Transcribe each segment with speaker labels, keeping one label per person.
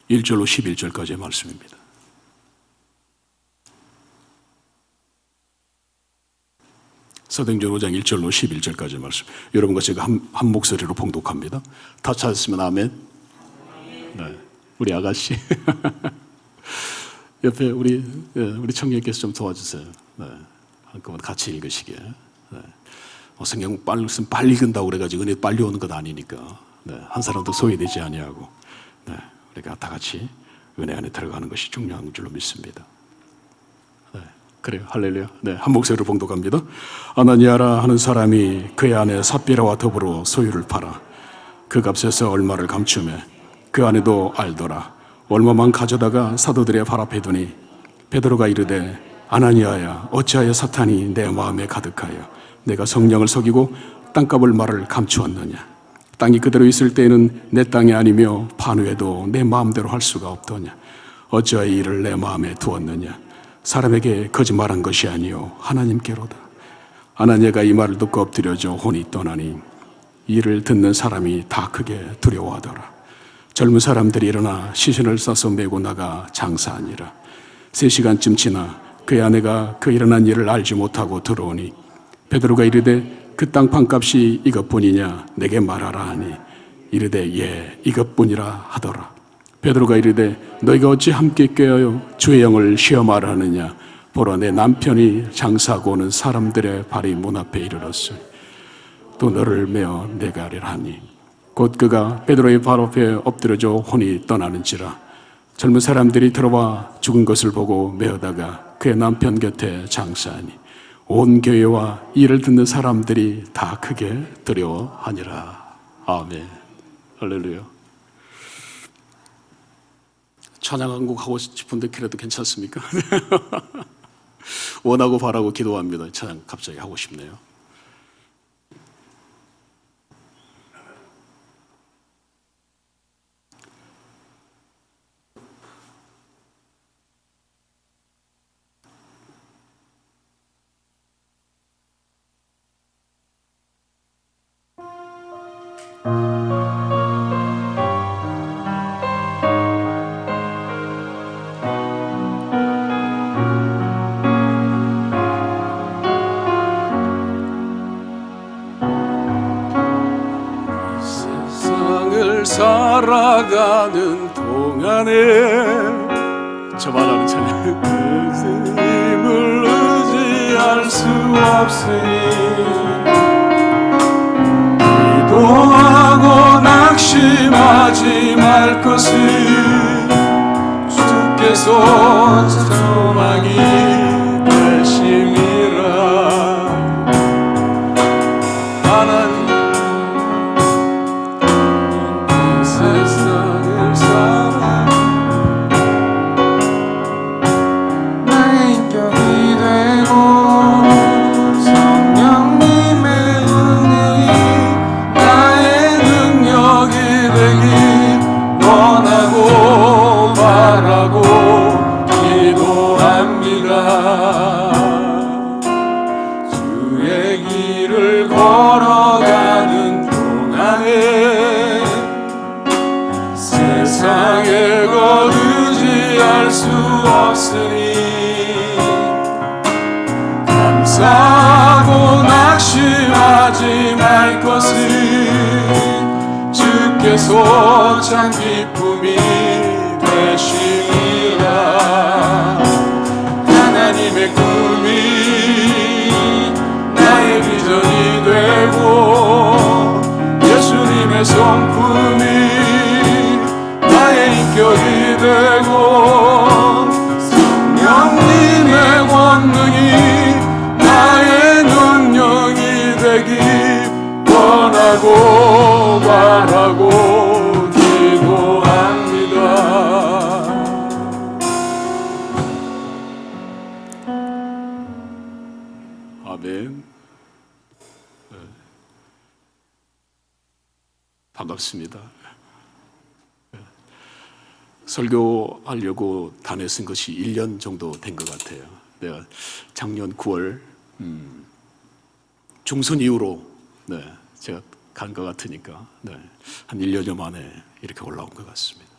Speaker 1: 1절로 11절까지의 말씀입니다. 사도행전 5장 1절로 11절까지의 말씀. 여러분과 제가 한 목소리로 봉독합니다. 다 찾았으면 아멘. 네, 우리 아가씨 옆에 우리 청년께서 좀 도와주세요. 네, 한꺼번에 같이 읽으시게. 네. 성경 빨리 읽는다고 그래가지고 은혜 빨리 오는 건 아니니까. 네, 한 사람도 소외되지 아니하고, 네, 우리가 다 같이 은혜 안에 들어가는 것이 중요한 줄로 믿습니다. 네, 그래요. 할렐루야. 네, 한 목소리로 봉독합니다. 아나니아라 하는 사람이 그의 아내 삽비라와 더불어 소유를 팔아 그 값에서 얼마를 감추매 그 아내도 알더라. 얼마만 가져다가 사도들의 발 앞에 두니 베드로가 이르되 아나니아야 어찌하여 사탄이 내 마음에 가득하여 내가 성령을 속이고 땅값을 말을 감추었느냐. 땅이 그대로 있을 때에는 내 땅이 아니며 판후에도 내 마음대로 할 수가 없더냐. 어찌하여 이를 내 마음에 두었느냐. 사람에게 거짓말한 것이 아니요 하나님께로다. 아나니아가 이 말을 듣고 엎드려져 혼이 떠나니 이를 듣는 사람이 다 크게 두려워하더라. 젊은 사람들이 일어나 시신을 싸서 메고 나가 장사하니라. 3시간쯤 지나 그의 아내가 그 일어난 일을 알지 못하고 들어오니 베드로가 이르되 그 땅 판값이 이것뿐이냐 내게 말하라 하니 이르되 예 이것뿐이라 하더라. 베드로가 이르되 너희가 어찌 함께 꾀하여 주의 영을 시험하라 하느냐. 보라 내 남편이 장사하고 오는 사람들의 발이 문 앞에 이르렀으니 또 너를 메어 내가 아리라 하니 곧 그가 베드로의 발 앞에 엎드려져 혼이 떠나는지라. 젊은 사람들이 들어와 죽은 것을 보고 메어다가 그의 남편 곁에 장사하니 온 교회와 이를 듣는 사람들이 다 크게 두려워하니라. 아멘. 할렐루야. 찬양 한 곡 하고 싶은데 그래도 괜찮습니까? 원하고 바라고 기도합니다. 찬양 갑자기 하고 싶네요. 살아가는 동안에 저 말하는 찬양 스님을 의지할 수 없으니 기도하고 낙심하지 말 것을 주께서 소망이 되심이라. 하나님 세상을 살아 나의 인격이 되고 성령님의 은혜이 나의 능력이 되길 원하고 바라고 기도합니다. 주의 길을 걸어가는 동안에 세상에 것 의지할 수 없으니 감사하고 낙심하지 말 것을 주께서 참 기쁨이 되시리라. 하나님의 꿈이 나의 비전이 되고 예수님의 성품이 나의 인격이 되고 성령님의 권능이 나의 능력이 되기 원하고 바라고 기도합니다. 아멘. 반갑습니다. 설교하려고 단에 쓴 것이 1년 정도 된 것 같아요. 내가 작년 9월 중순 이후로 제가 간 것 같으니까 한 1년여 만에 이렇게 올라온 것 같습니다.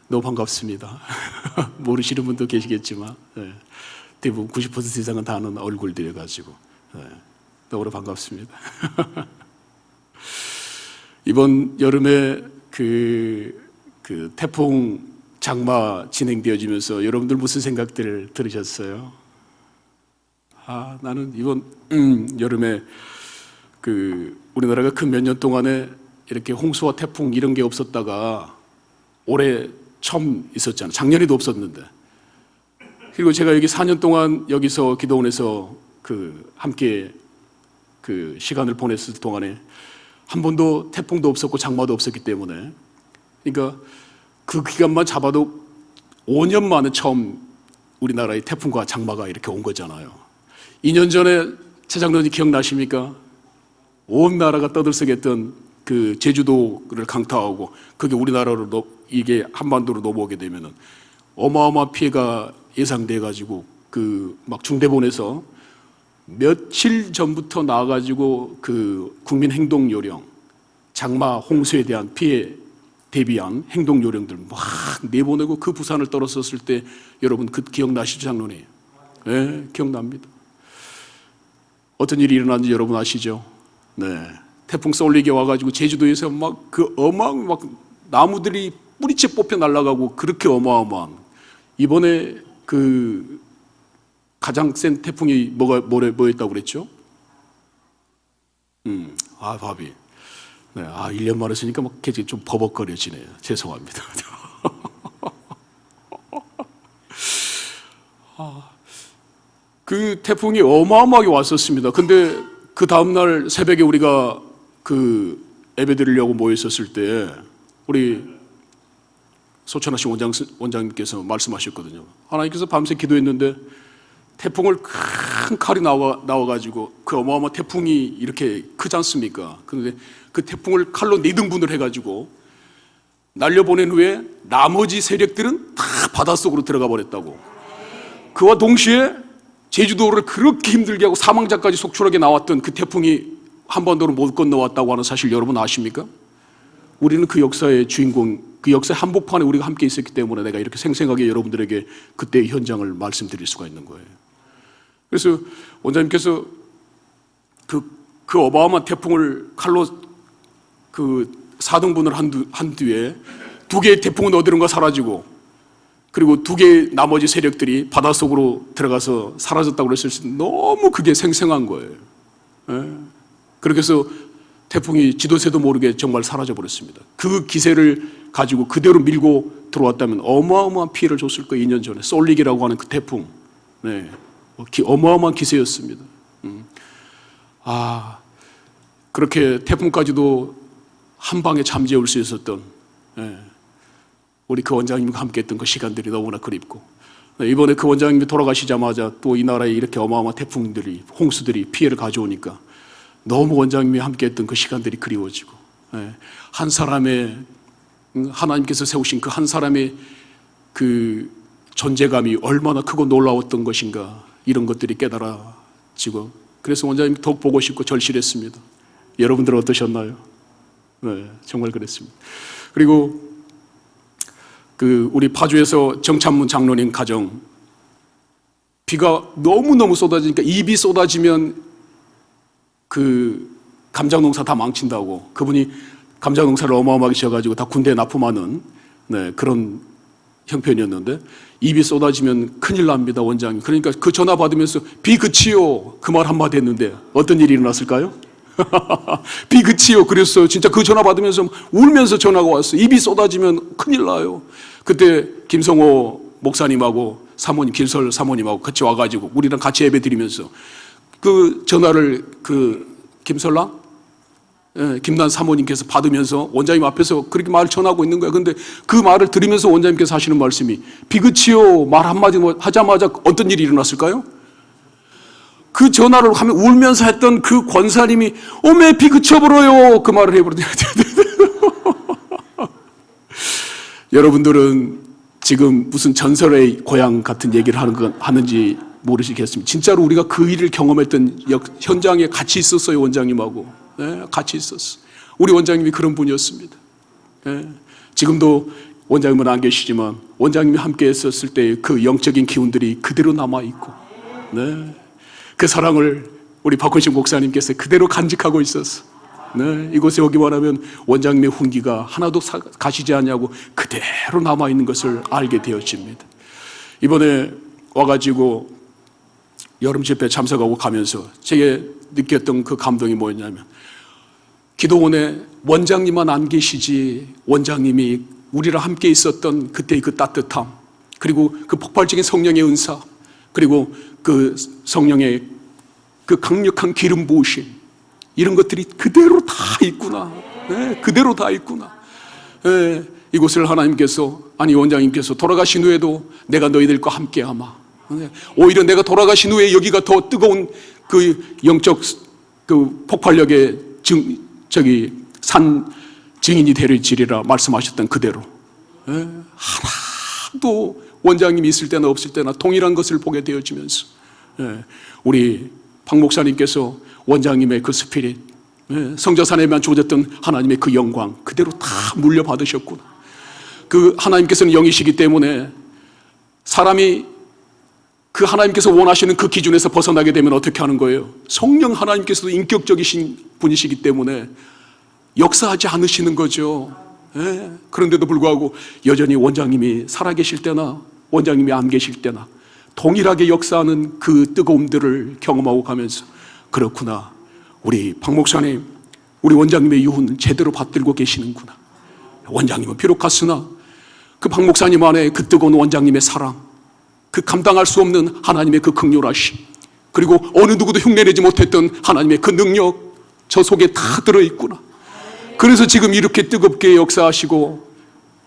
Speaker 1: 너무 반갑습니다. 모르시는 분도 계시겠지만 네. 대부분 90% 이상은 다 아는 얼굴들이어가지고 네. 너무나 반갑습니다. 이번 여름에 그 태풍 장마 진행되어지면서 여러분들 무슨 생각들을 들으셨어요? 나는 이번 여름에 우리나라가 그 몇 년 동안에 이렇게 홍수와 태풍 이런 게 없었다가 올해 처음 있었잖아요. 작년에도 없었는데. 그리고 제가 여기 4년 동안 여기서 기도원에서 함께 시간을 보냈을 동안에 한 번도 태풍도 없었고 장마도 없었기 때문에, 그러니까 그 기간만 잡아도 5년 만에 처음 우리나라의 태풍과 장마가 이렇게 온 거잖아요. 2년 전에 최장로님 기억나십니까? 온 나라가 떠들썩했던 그 제주도를 강타하고 그게 우리나라로 이게 한반도로 넘어오게 되면은 어마어마한 피해가 예상돼 가지고 막 중대본에서 며칠 전부터 나와가지고 국민 행동 요령, 장마 홍수에 대한 피해 대비한 행동 요령들 막 내보내고 그 부산을 떨어졌을 때 여러분 그 기억나시죠, 장로님? 네, 기억납니다. 어떤 일이 일어났는지 여러분 아시죠? 네, 태풍 쏠리게 와가지고 제주도에서 막 어마어마한 막 나무들이 뿌리채 뽑혀 날아가고 그렇게 어마어마한, 이번에 가장 센 태풍이 뭐였다고 그랬죠? 바비. 네, 1년 만에 쓰니까 막 계속 좀 버벅거려지네요. 죄송합니다. 그 태풍이 어마어마하게 왔었습니다. 근데 그 다음날 새벽에 우리가 예배 드리려고 모여 있었을 때 우리 소천하신 원장님께서 말씀하셨거든요. 하나님께서 밤새 기도했는데 태풍을 큰 칼이 나와가지고 그 어마어마한 태풍이 이렇게 크지 않습니까? 그런데 그 태풍을 칼로 4등분을 해가지고 날려보낸 후에 나머지 세력들은 다 바닷속으로 들어가 버렸다고. 그와 동시에 제주도를 그렇게 힘들게 하고 사망자까지 속출하게 나왔던 그 태풍이 한반도로 못 건너왔다고 하는 사실 여러분 아십니까? 우리는 그 역사의 주인공, 그 역사의 한복판에 우리가 함께 있었기 때문에 내가 이렇게 생생하게 여러분들에게 그때의 현장을 말씀드릴 수가 있는 거예요. 그래서 원장님께서 그 어마어마한 태풍을 칼로 4등분을 한 뒤에 2개의 태풍은 어디론가 사라지고, 그리고 2개의 나머지 세력들이 바닷속으로 들어가서 사라졌다고 그랬을 때 너무 그게 생생한 거예요. 예. 그렇게 해서 태풍이 지도새도 모르게 정말 사라져버렸습니다. 그 기세를 가지고 그대로 밀고 들어왔다면 어마어마한 피해를 줬을 거예요. 2년 전에 쏠리기라고 하는 그 태풍. 네. 어마어마한 기세였습니다. 그렇게 태풍까지도 한 방에 잠재울 수 있었던, 우리 그 원장님과 함께 했던 그 시간들이 너무나 그립고, 이번에 그 원장님이 돌아가시자마자 또 이 나라에 이렇게 어마어마한 태풍들이, 홍수들이 피해를 가져오니까 너무 원장님이 함께 했던 그 시간들이 그리워지고, 한 사람의, 하나님께서 세우신 그 한 사람의 그 존재감이 얼마나 크고 놀라웠던 것인가, 이런 것들이 깨달아지고, 그래서 원장님 더욱 보고 싶고 절실했습니다. 여러분들은 어떠셨나요? 네, 정말 그랬습니다. 그리고 우리 파주에서 정찬문 장로님 가정, 비가 너무너무 쏟아지니까, 입이 쏟아지면 감자 농사 다 망친다고, 그분이 감자 농사를 어마어마하게 지어가지고 다 군대에 납품하는 그런 형편이었는데, 입이 쏟아지면 큰일 납니다, 원장님. 그러니까 그 전화 받으면서 비 그치요, 그 말 한마디 했는데 어떤 일이 일어났을까요? 비 그치요. 그랬어요. 진짜 그 전화 받으면서 울면서 전화가 왔어요. 입이 쏟아지면 큰일 나요. 그때 김성호 목사님하고 사모님, 길설 사모님하고 같이 와가지고 우리랑 같이 예배 드리면서 그 전화를 김설랑? 김난 사모님께서 받으면서 원장님 앞에서 그렇게 말을 전하고 있는 거예요. 근데 그 말을 들으면서 원장님께서 하시는 말씀이, 비 그치요 말 한마디 하자마자 어떤 일이 일어났을까요? 그 전화를 하면 울면서 했던 그 권사님이 어메 비 그쳐버려요, 그 말을 해버려요. 여러분들은 지금 무슨 전설의 고향 같은 얘기를 하는지 모르시겠습니다. 진짜로 우리가 그 일을 경험했던 현장에 같이 있었어요, 원장님하고. 네, 같이 있었어. 우리 원장님이 그런 분이었습니다. 네, 지금도 원장님은 안 계시지만 원장님이 함께 했었을 때 그 영적인 기운들이 그대로 남아있고, 네, 그 사랑을 우리 박헌신 목사님께서 그대로 간직하고 있었어. 네, 이곳에 오기만 하면 원장님의 훈기가 하나도 가시지 않냐고 그대로 남아있는 것을 알게 되어집니다. 이번에 와가지고 여름 집회 참석하고 가면서 제가 느꼈던 그 감동이 뭐였냐면, 기도원에 원장님만 안 계시지 원장님이 우리랑 함께 있었던 그때의 그 따뜻함, 그리고 그 폭발적인 성령의 은사, 그리고 그 성령의 그 강력한 기름 부으심, 이런 것들이 그대로 다 있구나. 네, 그대로 다 있구나. 네, 이곳을 하나님께서, 아니 원장님께서 돌아가신 후에도 내가 너희들과 함께하마. 네, 오히려 내가 돌아가신 후에 여기가 더 뜨거운 그 영적 그 폭발력의 산 증인이 되리라 말씀하셨던 그대로, 네, 하나도 원장님이 있을 때나 없을 때나 동일한 것을 보게 되어지면서, 네, 우리 박 목사님께서 원장님의 그 스피릿, 성자산에만 조졌던 하나님의 그 영광 그대로 다 물려받으셨구나. 그 하나님께서는 영이시기 때문에 사람이 그 하나님께서 원하시는 그 기준에서 벗어나게 되면 어떻게 하는 거예요? 성령 하나님께서도 인격적이신 분이시기 때문에 역사하지 않으시는 거죠. 그런데도 불구하고 여전히 원장님이 살아계실 때나 원장님이 안 계실 때나 동일하게 역사하는 그 뜨거움들을 경험하고 가면서, 그렇구나, 우리 박 목사님, 우리 원장님의 유훈은 제대로 받들고 계시는구나. 원장님은 비록 갔으나 그 박 목사님 안에 그 뜨거운 원장님의 사랑, 그 감당할 수 없는 하나님의 그 긍휼하심, 그리고 어느 누구도 흉내내지 못했던 하나님의 그 능력, 저 속에 다 들어있구나. 그래서 지금 이렇게 뜨겁게 역사하시고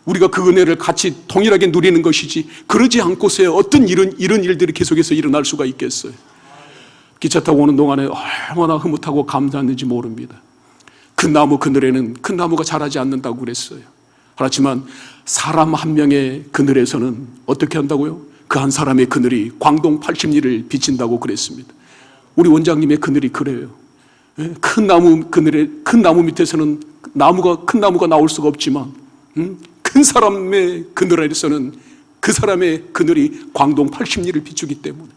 Speaker 1: 우리가 그 은혜를 같이 동일하게 누리는 것이지, 그러지 않고서야 어떤 이런 일들이 계속해서 일어날 수가 있겠어요. 기차 타고 오는 동안에 얼마나 흐뭇하고 감사했는지 모릅니다. 큰 나무 그늘에는 큰 나무가 자라지 않는다고 그랬어요. 그렇지만 사람 한 명의 그늘에서는 어떻게 한다고요? 그 한 사람의 그늘이 광동 80리를 비친다고 그랬습니다. 우리 원장님의 그늘이 그래요. 큰 나무 그늘에, 큰 나무 밑에서는 큰 나무가 나올 수가 없지만, 큰 사람의 그늘 아래서는 그 사람의 그늘이 광동 80리를 비추기 때문에,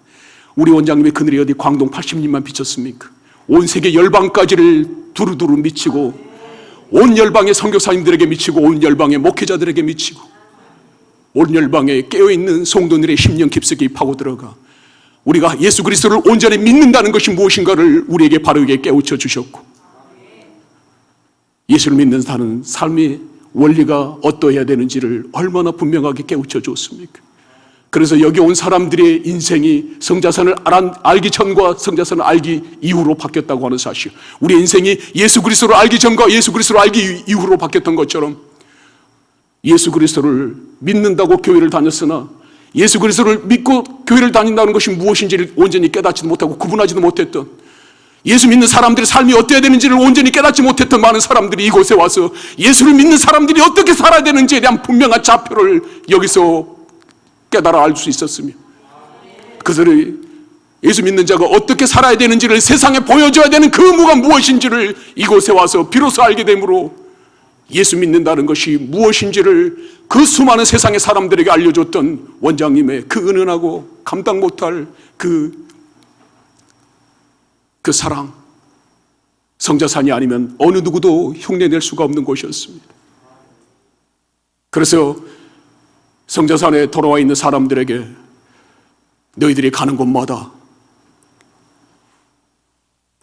Speaker 1: 우리 원장님의 그늘이 어디 광동 80리만 비쳤습니까? 온 세계 열방까지를 두루두루 미치고, 온 열방의 선교사님들에게 미치고, 온 열방의 목회자들에게 미치고, 온 열방에 깨어있는 성도들의 심령 깊숙이 파고들어가 우리가 예수 그리스도를 온전히 믿는다는 것이 무엇인가를 우리에게 바르게 깨우쳐 주셨고, 예수를 믿는다는 삶의 원리가 어떠해야 되는지를 얼마나 분명하게 깨우쳐 줬습니까? 그래서 여기 온 사람들의 인생이 성자산을 알기 전과 성자산을 알기 이후로 바뀌었다고 하는 사실, 우리 인생이 예수 그리스도를 알기 전과 예수 그리스도를 알기 이후로 바뀌었던 것처럼, 예수 그리스도를 믿는다고 교회를 다녔으나 예수 그리스도를 믿고 교회를 다닌다는 것이 무엇인지를 온전히 깨닫지도 못하고 구분하지도 못했던, 예수 믿는 사람들의 삶이 어때야 되는지를 온전히 깨닫지 못했던 많은 사람들이 이곳에 와서 예수를 믿는 사람들이 어떻게 살아야 되는지에 대한 분명한 좌표를 여기서 깨달아 알 수 있었으며, 그들이 예수 믿는 자가 어떻게 살아야 되는지를 세상에 보여줘야 되는 그 의무가 무엇인지를 이곳에 와서 비로소 알게 되므로 예수 믿는다는 것이 무엇인지를 그 수많은 세상의 사람들에게 알려줬던 원장님의 그 은은하고 감당 못할 그 사랑, 성자산이 아니면 어느 누구도 흉내낼 수가 없는 곳이었습니다. 그래서 성자산에 돌아와 있는 사람들에게 너희들이 가는 곳마다,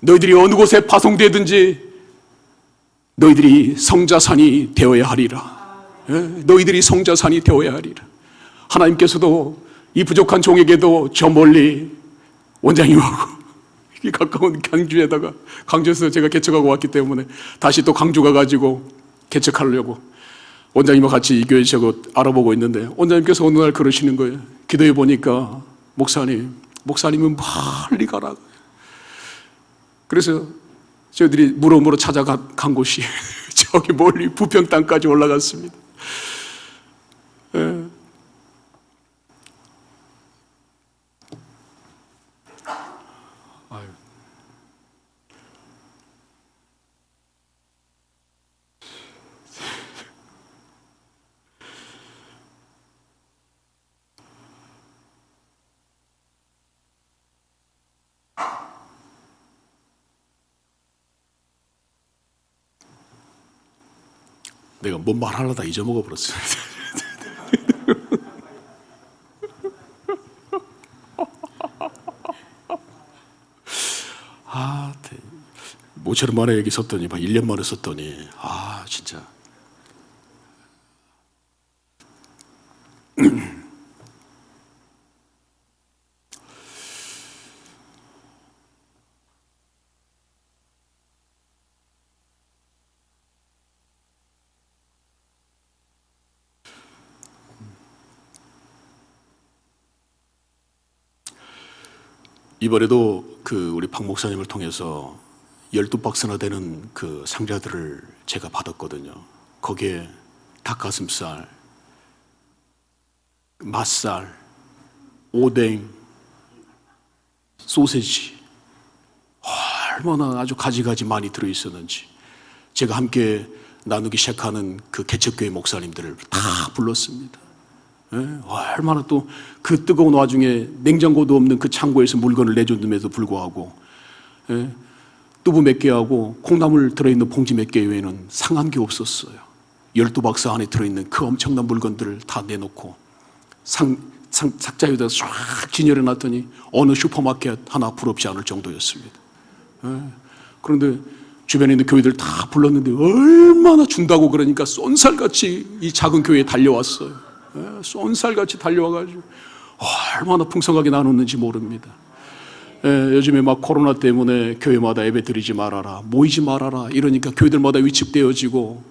Speaker 1: 너희들이 어느 곳에 파송되든지 너희들이 성자산이 되어야 하리라. 너희들이 성자산이 되어야 하리라. 하나님께서도 이 부족한 종에게도 저 멀리 원장님하고 이 가까운 강주에서 제가 개척하고 왔기 때문에 다시 또 강주 가가지고 개척하려고 원장님과 같이 이 교회 저거 알아보고 있는데, 원장님께서 어느 날 그러시는 거예요. 기도해 보니까 목사님은 멀리 가라. 그래서 저희들이 물어물어 찾아간 곳이 저기 멀리 부평 땅까지 올라갔습니다. 내가 뭔 말하려다 잊어먹어 버렸어요. 모처럼 만에 여기 섰더니, 1년 만에 섰더니, 진짜. 이번에도 우리 박 목사님을 통해서 12박스나 되는 그 상자들을 제가 받았거든요. 거기에 닭가슴살, 맛살, 오뎅, 소세지, 얼마나 아주 가지가지 많이 들어있었는지, 제가 함께 나누기 시작하는 그 개척교회 목사님들을 다 불렀습니다. 얼마나 또 그 뜨거운 와중에 냉장고도 없는 그 창고에서 물건을 내줬음에도 불구하고 두부 몇 개하고 콩나물 들어있는 봉지 몇 개 외에는 상한 게 없었어요. 12박스 안에 들어있는 그 엄청난 물건들을 다 내놓고 상자 위에다 쫙 진열해 놨더니 어느 슈퍼마켓 하나 부럽지 않을 정도였습니다. 그런데 주변에 있는 교회들 다 불렀는데 얼마나 준다고 그러니까 쏜살같이 이 작은 교회에 달려왔어요. 쏜살같이 달려와가지고 얼마나 풍성하게 나눴는지 모릅니다. 요즘에 막 코로나 때문에 교회마다 예배 드리지 말아라, 모이지 말아라 이러니까 교회들마다 위축되어지고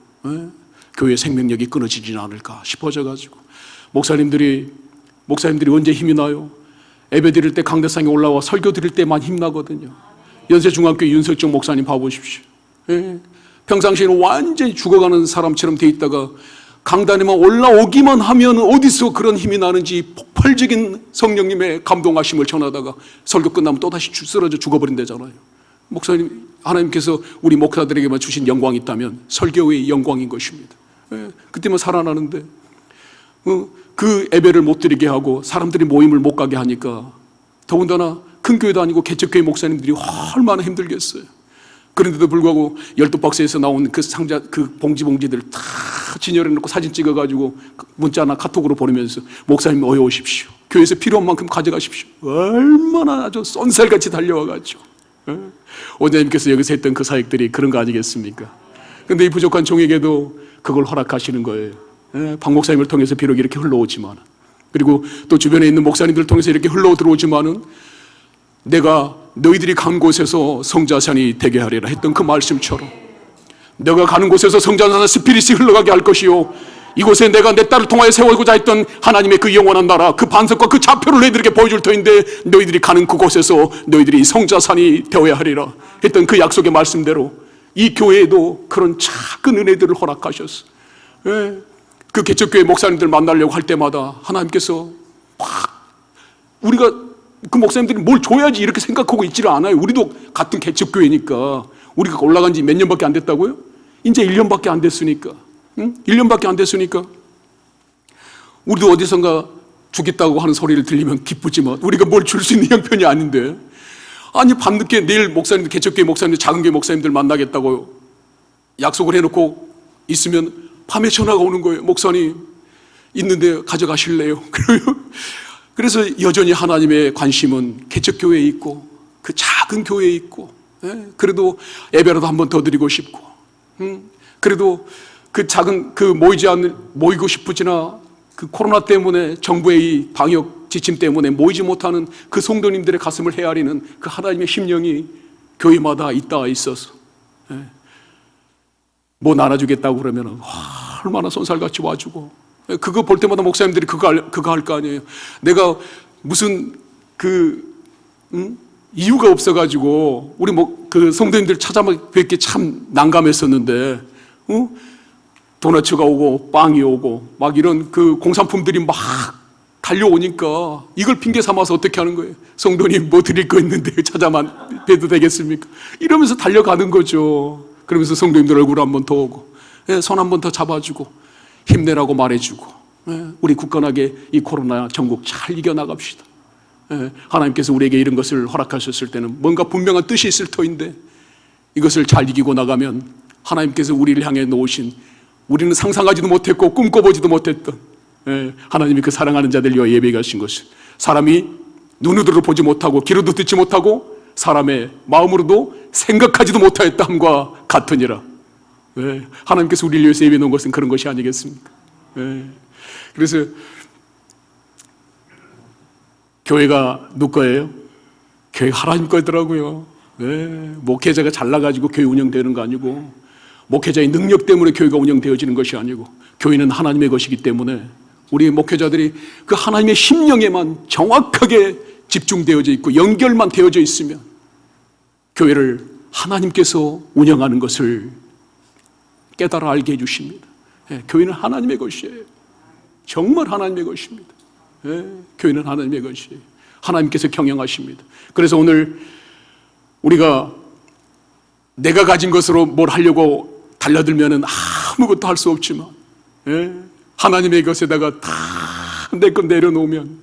Speaker 1: 교회의 생명력이 끊어지지 않을까 싶어져가지고 목사님들이 언제 힘이 나요? 예배 드릴 때 강대상에 올라와 설교 드릴 때만 힘나거든요. 연세중앙교회 윤석정 목사님 봐보십시오. 평상시에는 완전히 죽어가는 사람처럼 돼 있다가 강단에만 올라오기만 하면 어디서 그런 힘이 나는지 폭발적인 성령님의 감동하심을 전하다가 설교 끝나면 또다시 쓰러져 죽어버린다잖아요. 목사님, 하나님께서 우리 목사들에게만 주신 영광이 있다면 설교의 영광인 것입니다. 그때만 살아나는데 그 예배를 못 드리게 하고 사람들이 모임을 못 가게 하니까 더군다나 큰 교회도 아니고 개척교회 목사님들이 얼마나 힘들겠어요. 그런데도 불구하고 12박스에서 나온 그 상자, 그 봉지들을 다 진열해 놓고 사진 찍어가지고 문자나 카톡으로 보내면서 목사님 어여 오십시오. 교회에서 필요한 만큼 가져가십시오. 얼마나 아주 쏜살같이 달려와가지고 원장님께서 여기서 했던 그 사역들이 그런 거 아니겠습니까? 그런데 이 부족한 종에게도 그걸 허락하시는 거예요. 박 목사님을 통해서 비록 이렇게 흘러오지만, 그리고 또 주변에 있는 목사님들을 통해서 이렇게 흘러 들어오지만은 내가 너희들이 간 곳에서 성자산이 되게 하리라 했던 그 말씀처럼 내가 가는 곳에서 성자산 스피릿이 흘러가게 할 것이요, 이곳에 내가 내 딸을 통하여 세우고자 했던 하나님의 그 영원한 나라, 그 반석과 그 좌표를 너희들에게 보여줄 터인데 너희들이 가는 그곳에서 너희들이 성자산이 되어야 하리라 했던 그 약속의 말씀대로 이 교회에도 그런 작은 은혜들을 허락하셨어. 그 개척교회 목사님들 만나려고 할 때마다 하나님께서 우리가 그 목사님들이 뭘 줘야지 이렇게 생각하고 있지를 않아요. 우리도 같은 개척교회니까. 우리가 올라간 지 몇 년밖에 안 됐다고요? 이제 1년밖에 안 됐으니까. 1년밖에 안 됐으니까 우리도 어디선가 주겠다고 하는 소리를 들리면 기쁘지만 우리가 뭘 줄 수 있는 형편이 아닌데, 아니 밤늦게 내일 목사님들, 개척교회 목사님들, 작은 교회 목사님들 만나겠다고 약속을 해놓고 있으면 밤에 전화가 오는 거예요. 목사님 있는데 가져가실래요? 그래서 여전히 하나님의 관심은 개척교회에 있고 그 작은 교회에 있고, 그래도 예배라도 한 번 더 드리고 싶고, 그래도 그 작은 모이고 싶으지나 그 코로나 때문에 정부의 이 방역 지침 때문에 모이지 못하는 그 성도님들의 가슴을 헤아리는 그 하나님의 심령이 교회마다 있어서 뭐 나눠주겠다고 그러면 얼마나 손살같이 와주고, 그거 볼 때마다 목사님들이 그거 할 거 아니에요. 내가 무슨 이유가 없어가지고 우리 그 성도님들 찾아뵙기 참 난감했었는데, 도너츠가 오고 빵이 오고 막 이런 그 공산품들이 막 달려오니까 이걸 핑계 삼아서 어떻게 하는 거예요? 성도님 뭐 드릴 거 있는데 찾아만 뵈도 되겠습니까? 이러면서 달려가는 거죠. 그러면서 성도님들 얼굴 한 번 더 오고, 손 한 번 더 잡아주고 힘내라고 말해주고, 우리 굳건하게 이 코로나 전국 잘 이겨나갑시다. 하나님께서 우리에게 이런 것을 허락하셨을 때는 뭔가 분명한 뜻이 있을 터인데 이것을 잘 이기고 나가면 하나님께서 우리를 향해 놓으신 우리는 상상하지도 못했고 꿈꿔보지도 못했던 하나님이 그 사랑하는 자들 위하여 예비하게 하신 것을 사람이 눈으로도 보지 못하고 귀로도 듣지 못하고 사람의 마음으로도 생각하지도 못하였다함과 같으니라. 하나님께서 우리를 위해서 예비해 놓은 것은 그런 것이 아니겠습니까? 그래서 교회가 누구 거예요? 교회가 하나님 거더라고요. 목회자가 잘나가지고 교회 운영되는 거 아니고, 목회자의 능력 때문에 교회가 운영되어지는 것이 아니고, 교회는 하나님의 것이기 때문에 우리 목회자들이 그 하나님의 심령에만 정확하게 집중되어져 있고 연결만 되어져 있으면 교회를 하나님께서 운영하는 것을 깨달아 알게 해주십니다. 교회는 하나님의 것이에요. 정말 하나님의 것입니다. 교회는 하나님의 것이에요. 하나님께서 경영하십니다. 그래서 오늘 우리가 내가 가진 것으로 뭘 하려고 달려들면 아무것도 할 수 없지만 하나님의 것에다가 다 내 것 내려놓으면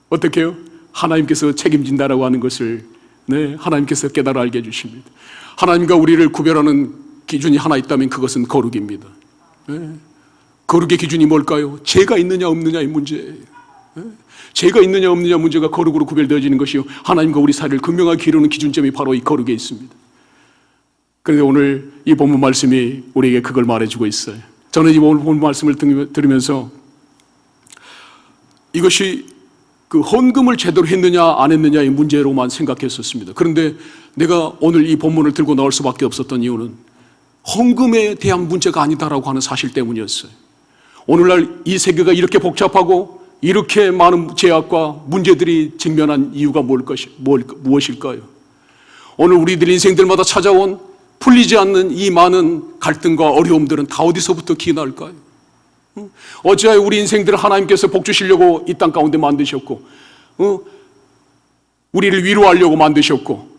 Speaker 1: 어떻게 해요? 하나님께서 책임진다라고 하는 것을 하나님께서 깨달아 알게 해주십니다. 하나님과 우리를 구별하는 기준이 하나 있다면 그것은 거룩입니다. 거룩의 기준이 뭘까요? 죄가 있느냐 없느냐의 문제예요. 죄가 있느냐 없느냐 문제가 거룩으로 구별되어지는 것이요, 하나님과 우리 사이를 극명하게 기르는 기준점이 바로 이 거룩에 있습니다. 그런데 오늘 이 본문 말씀이 우리에게 그걸 말해주고 있어요. 저는 이 본문 말씀을 들으면서 이것이 그 헌금을 제대로 했느냐 안 했느냐의 문제로만 생각했었습니다. 그런데 내가 오늘 이 본문을 들고 나올 수밖에 없었던 이유는 헌금에 대한 문제가 아니다라고 하는 사실 때문이었어요. 오늘날 이 세계가 이렇게 복잡하고 이렇게 많은 제약과 문제들이 직면한 이유가 무엇일까요? 오늘 우리들 인생들마다 찾아온 풀리지 않는 이 많은 갈등과 어려움들은 다 어디서부터 기인할까요? 어찌하여 우리 인생들을 하나님께서 복 주시려고 이 땅 가운데 만드셨고, 우리를 위로하려고 만드셨고,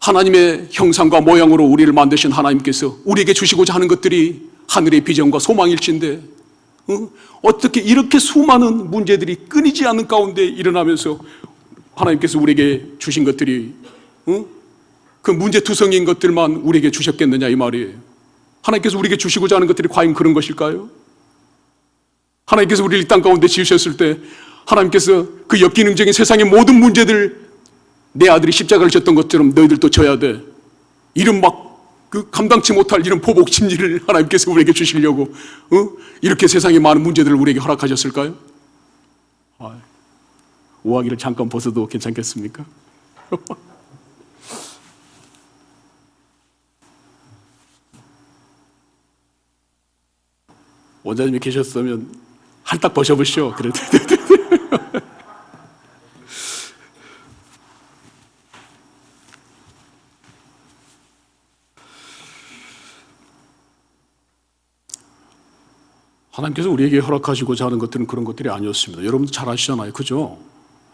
Speaker 1: 하나님의 형상과 모양으로 우리를 만드신 하나님께서 우리에게 주시고자 하는 것들이 하늘의 비전과 소망일진데 어떻게 이렇게 수많은 문제들이 끊이지 않는 가운데 일어나면서 하나님께서 우리에게 주신 것들이 그 문제투성인 것들만 우리에게 주셨겠느냐 이 말이에요. 하나님께서 우리에게 주시고자 하는 것들이 과연 그런 것일까요? 하나님께서 우리를 이 땅 가운데 지으셨을 때 하나님께서 그 역기능적인 세상의 모든 문제들, 내 아들이 십자가를 졌던 것처럼 너희들도 져야 돼, 이런 막 그 감당치 못할 이런 보복 심리를 하나님께서 우리에게 주시려고 이렇게 세상의 많은 문제들을 우리에게 허락하셨을까요? 오하기를 잠깐 벗어도 괜찮겠습니까? 원장님이 계셨으면 한딱 벗어보시오. 그래도 하나님께서 우리에게 허락하시고자 하는 것들은 그런 것들이 아니었습니다. 여러분도 잘 아시잖아요. 그죠?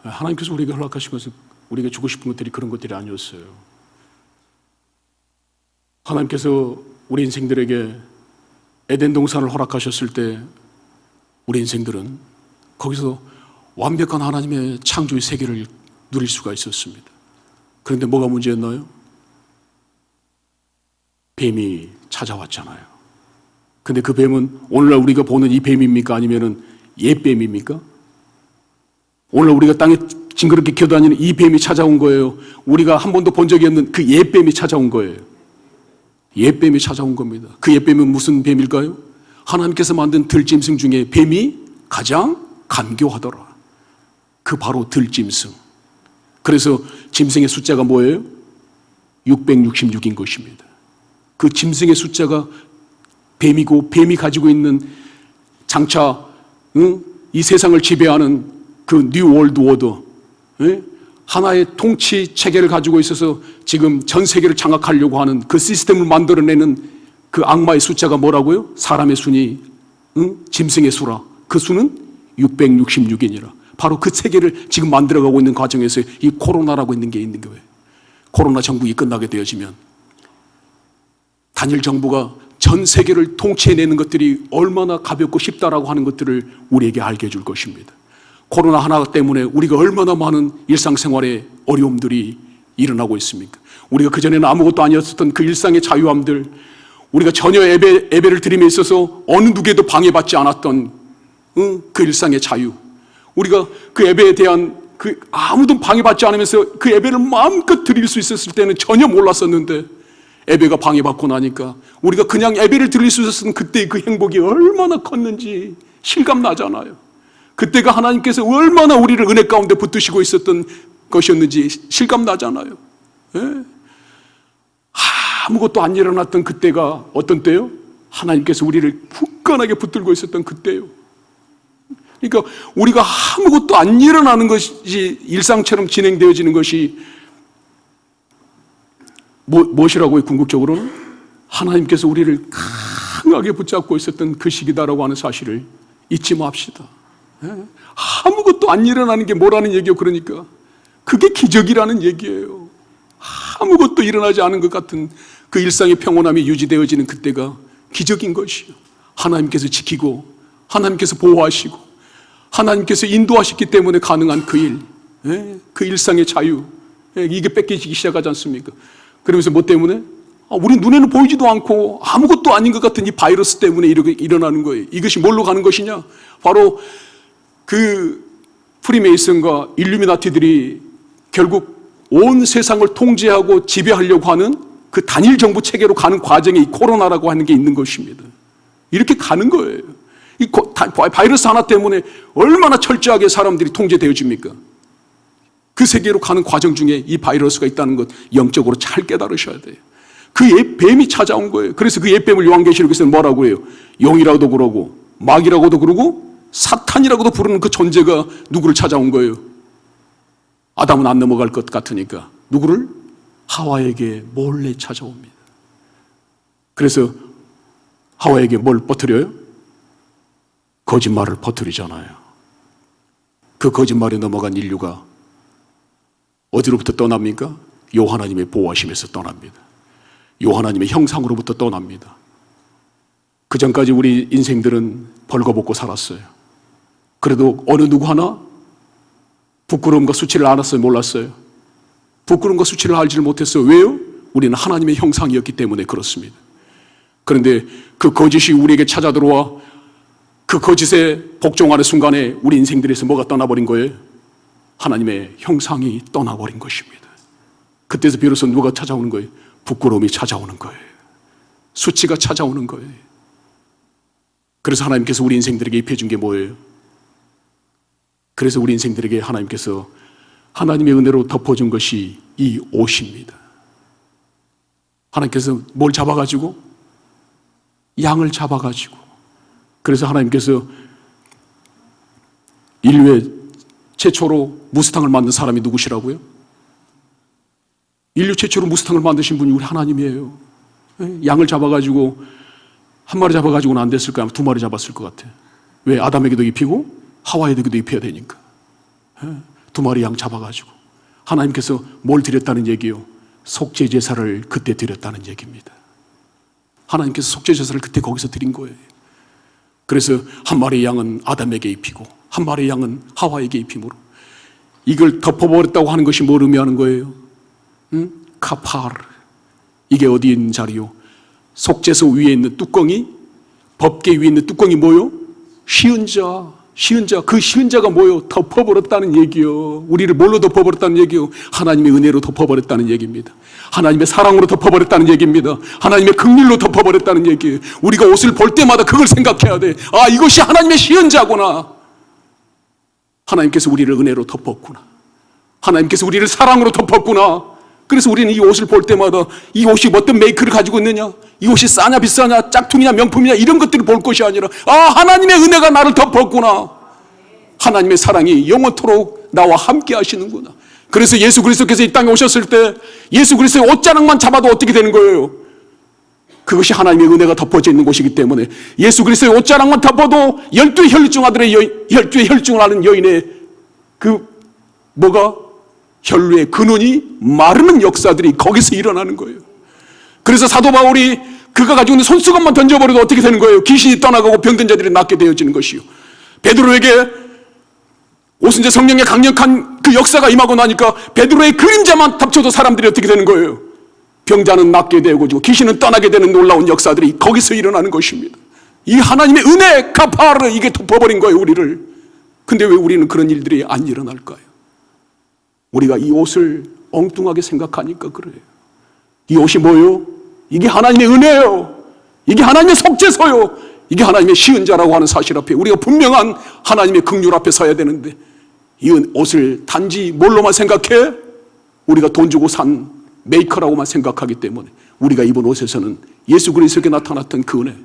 Speaker 1: 하나님께서 우리에게 허락하신 것은, 우리에게 주고 싶은 것들이 그런 것들이 아니었어요. 하나님께서 우리 인생들에게 에덴 동산을 허락하셨을 때 우리 인생들은 거기서 완벽한 하나님의 창조의 세계를 누릴 수가 있었습니다. 그런데 뭐가 문제였나요? 뱀이 찾아왔잖아요. 근데 그 뱀은 오늘날 우리가 보는 이 뱀입니까? 아니면은 옛뱀입니까? 오늘 우리가 땅에 징그럽게 기어다니는 이 뱀이 찾아온 거예요? 우리가 한 번도 본 적이 없는 그 옛뱀이 찾아온 거예요? 옛뱀이 찾아온 겁니다. 그 옛뱀은 무슨 뱀일까요? 하나님께서 만든 들짐승 중에 뱀이 가장 간교하더라. 그 바로 들짐승. 그래서 짐승의 숫자가 뭐예요? 666인 것입니다. 그 짐승의 숫자가 뱀이고, 뱀이 가지고 있는 장차 이 세상을 지배하는 그 뉴 월드 오더, 하나의 통치 체계를 가지고 있어서 지금 전 세계를 장악하려고 하는 그 시스템을 만들어내는 그 악마의 숫자가 뭐라고요? 사람의 순이 짐승의 수라. 그 수는 666이니라. 바로 그 체계를 지금 만들어가고 있는 과정에서 이 코로나라고 있는 게 있는 거예요. 코로나 정국이 끝나게 되어지면 단일 정부가 전 세계를 통치해내는 것들이 얼마나 가볍고 쉽다라고 하는 것들을 우리에게 알게 해줄 것입니다. 코로나 하나 때문에 우리가 얼마나 많은 일상생활에 어려움들이 일어나고 있습니까? 우리가 그전에는 아무것도 아니었었던 그 일상의 자유함들, 우리가 전혀 예배를 드림에 있어서 어느 누구에도 방해받지 않았던 그 일상의 자유, 우리가 그 예배에 대한 아무도 방해받지 않으면서 그 예배를 마음껏 드릴 수 있었을 때는 전혀 몰랐었는데, 예배가 방해받고 나니까 우리가 그냥 예배를 드릴 수 있었던 그때의 그 행복이 얼마나 컸는지 실감나잖아요. 그때가 하나님께서 얼마나 우리를 은혜 가운데 붙드시고 있었던 것이었는지 실감나잖아요. 예? 아무것도 안 일어났던 그때가 어떤 때요? 하나님께서 우리를 굳건하게 붙들고 있었던 그때요. 그러니까 우리가 아무것도 안 일어나는 것이 일상처럼 진행되어지는 것이 무엇이라고요? 궁극적으로는 하나님께서 우리를 강하게 붙잡고 있었던 그 시기다라고 하는 사실을 잊지 맙시다. 아무것도 안 일어나는 게 뭐라는 얘기요? 그러니까 그게 기적이라는 얘기예요. 아무것도 일어나지 않은 것 같은 그 일상의 평온함이 유지되어지는 그때가 기적인 것이요. 하나님께서 지키고 하나님께서 보호하시고 하나님께서 인도하셨기 때문에 가능한 그 일, 그 일상의 자유, 이게 뺏기기 시작하지 않습니까? 그러면서 뭐 때문에? 우리 눈에는 보이지도 않고 아무것도 아닌 것 같은 이 바이러스 때문에 이렇게 일어나는 거예요. 이것이 뭘로 가는 것이냐? 바로 그 프리메이슨과 일루미나티들이 결국 온 세상을 통제하고 지배하려고 하는 그 단일 정부 체계로 가는 과정에 이 코로나라고 하는 게 있는 것입니다. 이렇게 가는 거예요. 이 바이러스 하나 때문에 얼마나 철저하게 사람들이 통제되어집니까? 그 세계로 가는 과정 중에 이 바이러스가 있다는 것 영적으로 잘 깨달으셔야 돼요. 그 옛뱀이 찾아온 거예요. 그래서 그 옛뱀을 요한계시록에서는 뭐라고 해요? 용이라고도 그러고 마귀라고도 그러고 사탄이라고도 부르는 그 존재가 누구를 찾아온 거예요? 아담은 안 넘어갈 것 같으니까 누구를? 하와에게 몰래 찾아옵니다. 그래서 하와에게 뭘 퍼뜨려요? 거짓말을 퍼뜨리잖아요. 그 거짓말에 넘어간 인류가 어디로부터 떠납니까? 요 하나님의 보호하심에서 떠납니다. 요 하나님의 형상으로부터 떠납니다. 그 전까지 우리 인생들은 벌거벗고 살았어요. 그래도 어느 누구 하나 부끄러움과 수치를 알았어요? 몰랐어요? 부끄러움과 수치를 알지를 못했어요. 왜요? 우리는 하나님의 형상이었기 때문에 그렇습니다. 그런데 그 거짓이 우리에게 찾아 들어와 그 거짓에 복종하는 순간에 우리 인생들에서 뭐가 떠나버린 거예요? 하나님의 형상이 떠나버린 것입니다. 그때서 비로소 누가 찾아오는 거예요? 부끄러움이 찾아오는 거예요. 수치가 찾아오는 거예요. 그래서 하나님께서 우리 인생들에게 입혀준 게 뭐예요? 그래서 우리 인생들에게 하나님께서 하나님의 은혜로 덮어준 것이 이 옷입니다. 하나님께서 뭘 잡아가지고? 양을 잡아가지고. 그래서 하나님께서 인류의 최초로 무스탕을 만든 사람이 누구시라고요? 인류 최초로 무스탕을 만드신 분이 우리 하나님이에요. 양을 잡아가지고 한 마리 잡아가지고는 안 됐을 거야. 두 마리 잡았을 것 같아. 왜? 아담에게도 입히고 하와에게도 입혀야 되니까. 두 마리 양 잡아가지고 하나님께서 뭘 드렸다는 얘기요? 속죄 제사를 그때 드렸다는 얘기입니다. 하나님께서 속죄 제사를 그때 거기서 드린 거예요. 그래서 한 마리 양은 아담에게 입히고 한 마리 양은 하와에게 입힘으로 이걸 덮어버렸다고 하는 것이 뭘 의미하는 거예요? 카파르. 이게 어디에 있는 자리요? 속죄소 위에 있는 뚜껑이, 법궤 위에 있는 뚜껑이 뭐요? 쉬은 자. 쉬은 자. 그 쉬은 자가 뭐요? 덮어버렸다는 얘기요. 우리를 뭘로 덮어버렸다는 얘기요? 하나님의 은혜로 덮어버렸다는 얘기입니다. 하나님의 사랑으로 덮어버렸다는 얘기입니다. 하나님의 긍휼로 덮어버렸다는 얘기예요. 우리가 옷을 볼 때마다 그걸 생각해야 돼. 아, 이것이 하나님의 쉬은 자구나. 하나님께서 우리를 은혜로 덮었구나. 하나님께서 우리를 사랑으로 덮었구나. 그래서 우리는 이 옷을 볼 때마다 이 옷이 어떤 메이크를 가지고 있느냐, 이 옷이 싸냐 비싸냐, 짝퉁이냐 명품이냐 이런 것들을 볼 것이 아니라 아, 하나님의 은혜가 나를 덮었구나. 하나님의 사랑이 영원토록 나와 함께 하시는구나. 그래서 예수 그리스도께서 이 땅에 오셨을 때 예수 그리스도의 옷자락만 잡아도 어떻게 되는 거예요? 그것이 하나님의 은혜가 덮어져 있는 곳이기 때문에 예수 그리스도의 옷자락만 덮어도 12 혈류증 아들의 12 혈류증을 앓는 여인의 그 뭐가 혈류의 근원이 마르는 역사들이 거기서 일어나는 거예요. 그래서 사도 바울이 그가 가지고 있는 손수건만 던져버려도 어떻게 되는 거예요? 귀신이 떠나가고 병든 자들이 낫게 되어지는 것이요. 베드로에게 오순절 성령의 강력한 그 역사가 임하고 나니까 베드로의 그림자만 덮쳐도 사람들이 어떻게 되는 거예요? 병자는 낫게 되고 귀신은 떠나게 되는 놀라운 역사들이 거기서 일어나는 것입니다. 이 하나님의 은혜 카파르, 이게 덮어버린 거예요, 우리를. 근데 왜 우리는 그런 일들이 안 일어날까요? 우리가 이 옷을 엉뚱하게 생각하니까 그래요. 이 옷이 뭐예요? 이게 하나님의 은혜예요. 이게 하나님의 속죄소요. 이게 하나님의 시은 자라고 하는 사실 앞에 우리가 분명한 하나님의 긍휼 앞에 서야 되는데, 이 옷을 단지 뭘로만 생각해? 우리가 돈 주고 산 메이커라고만 생각하기 때문에 우리가 입은 옷에서는 예수 그리스도에게 나타났던 그 은혜,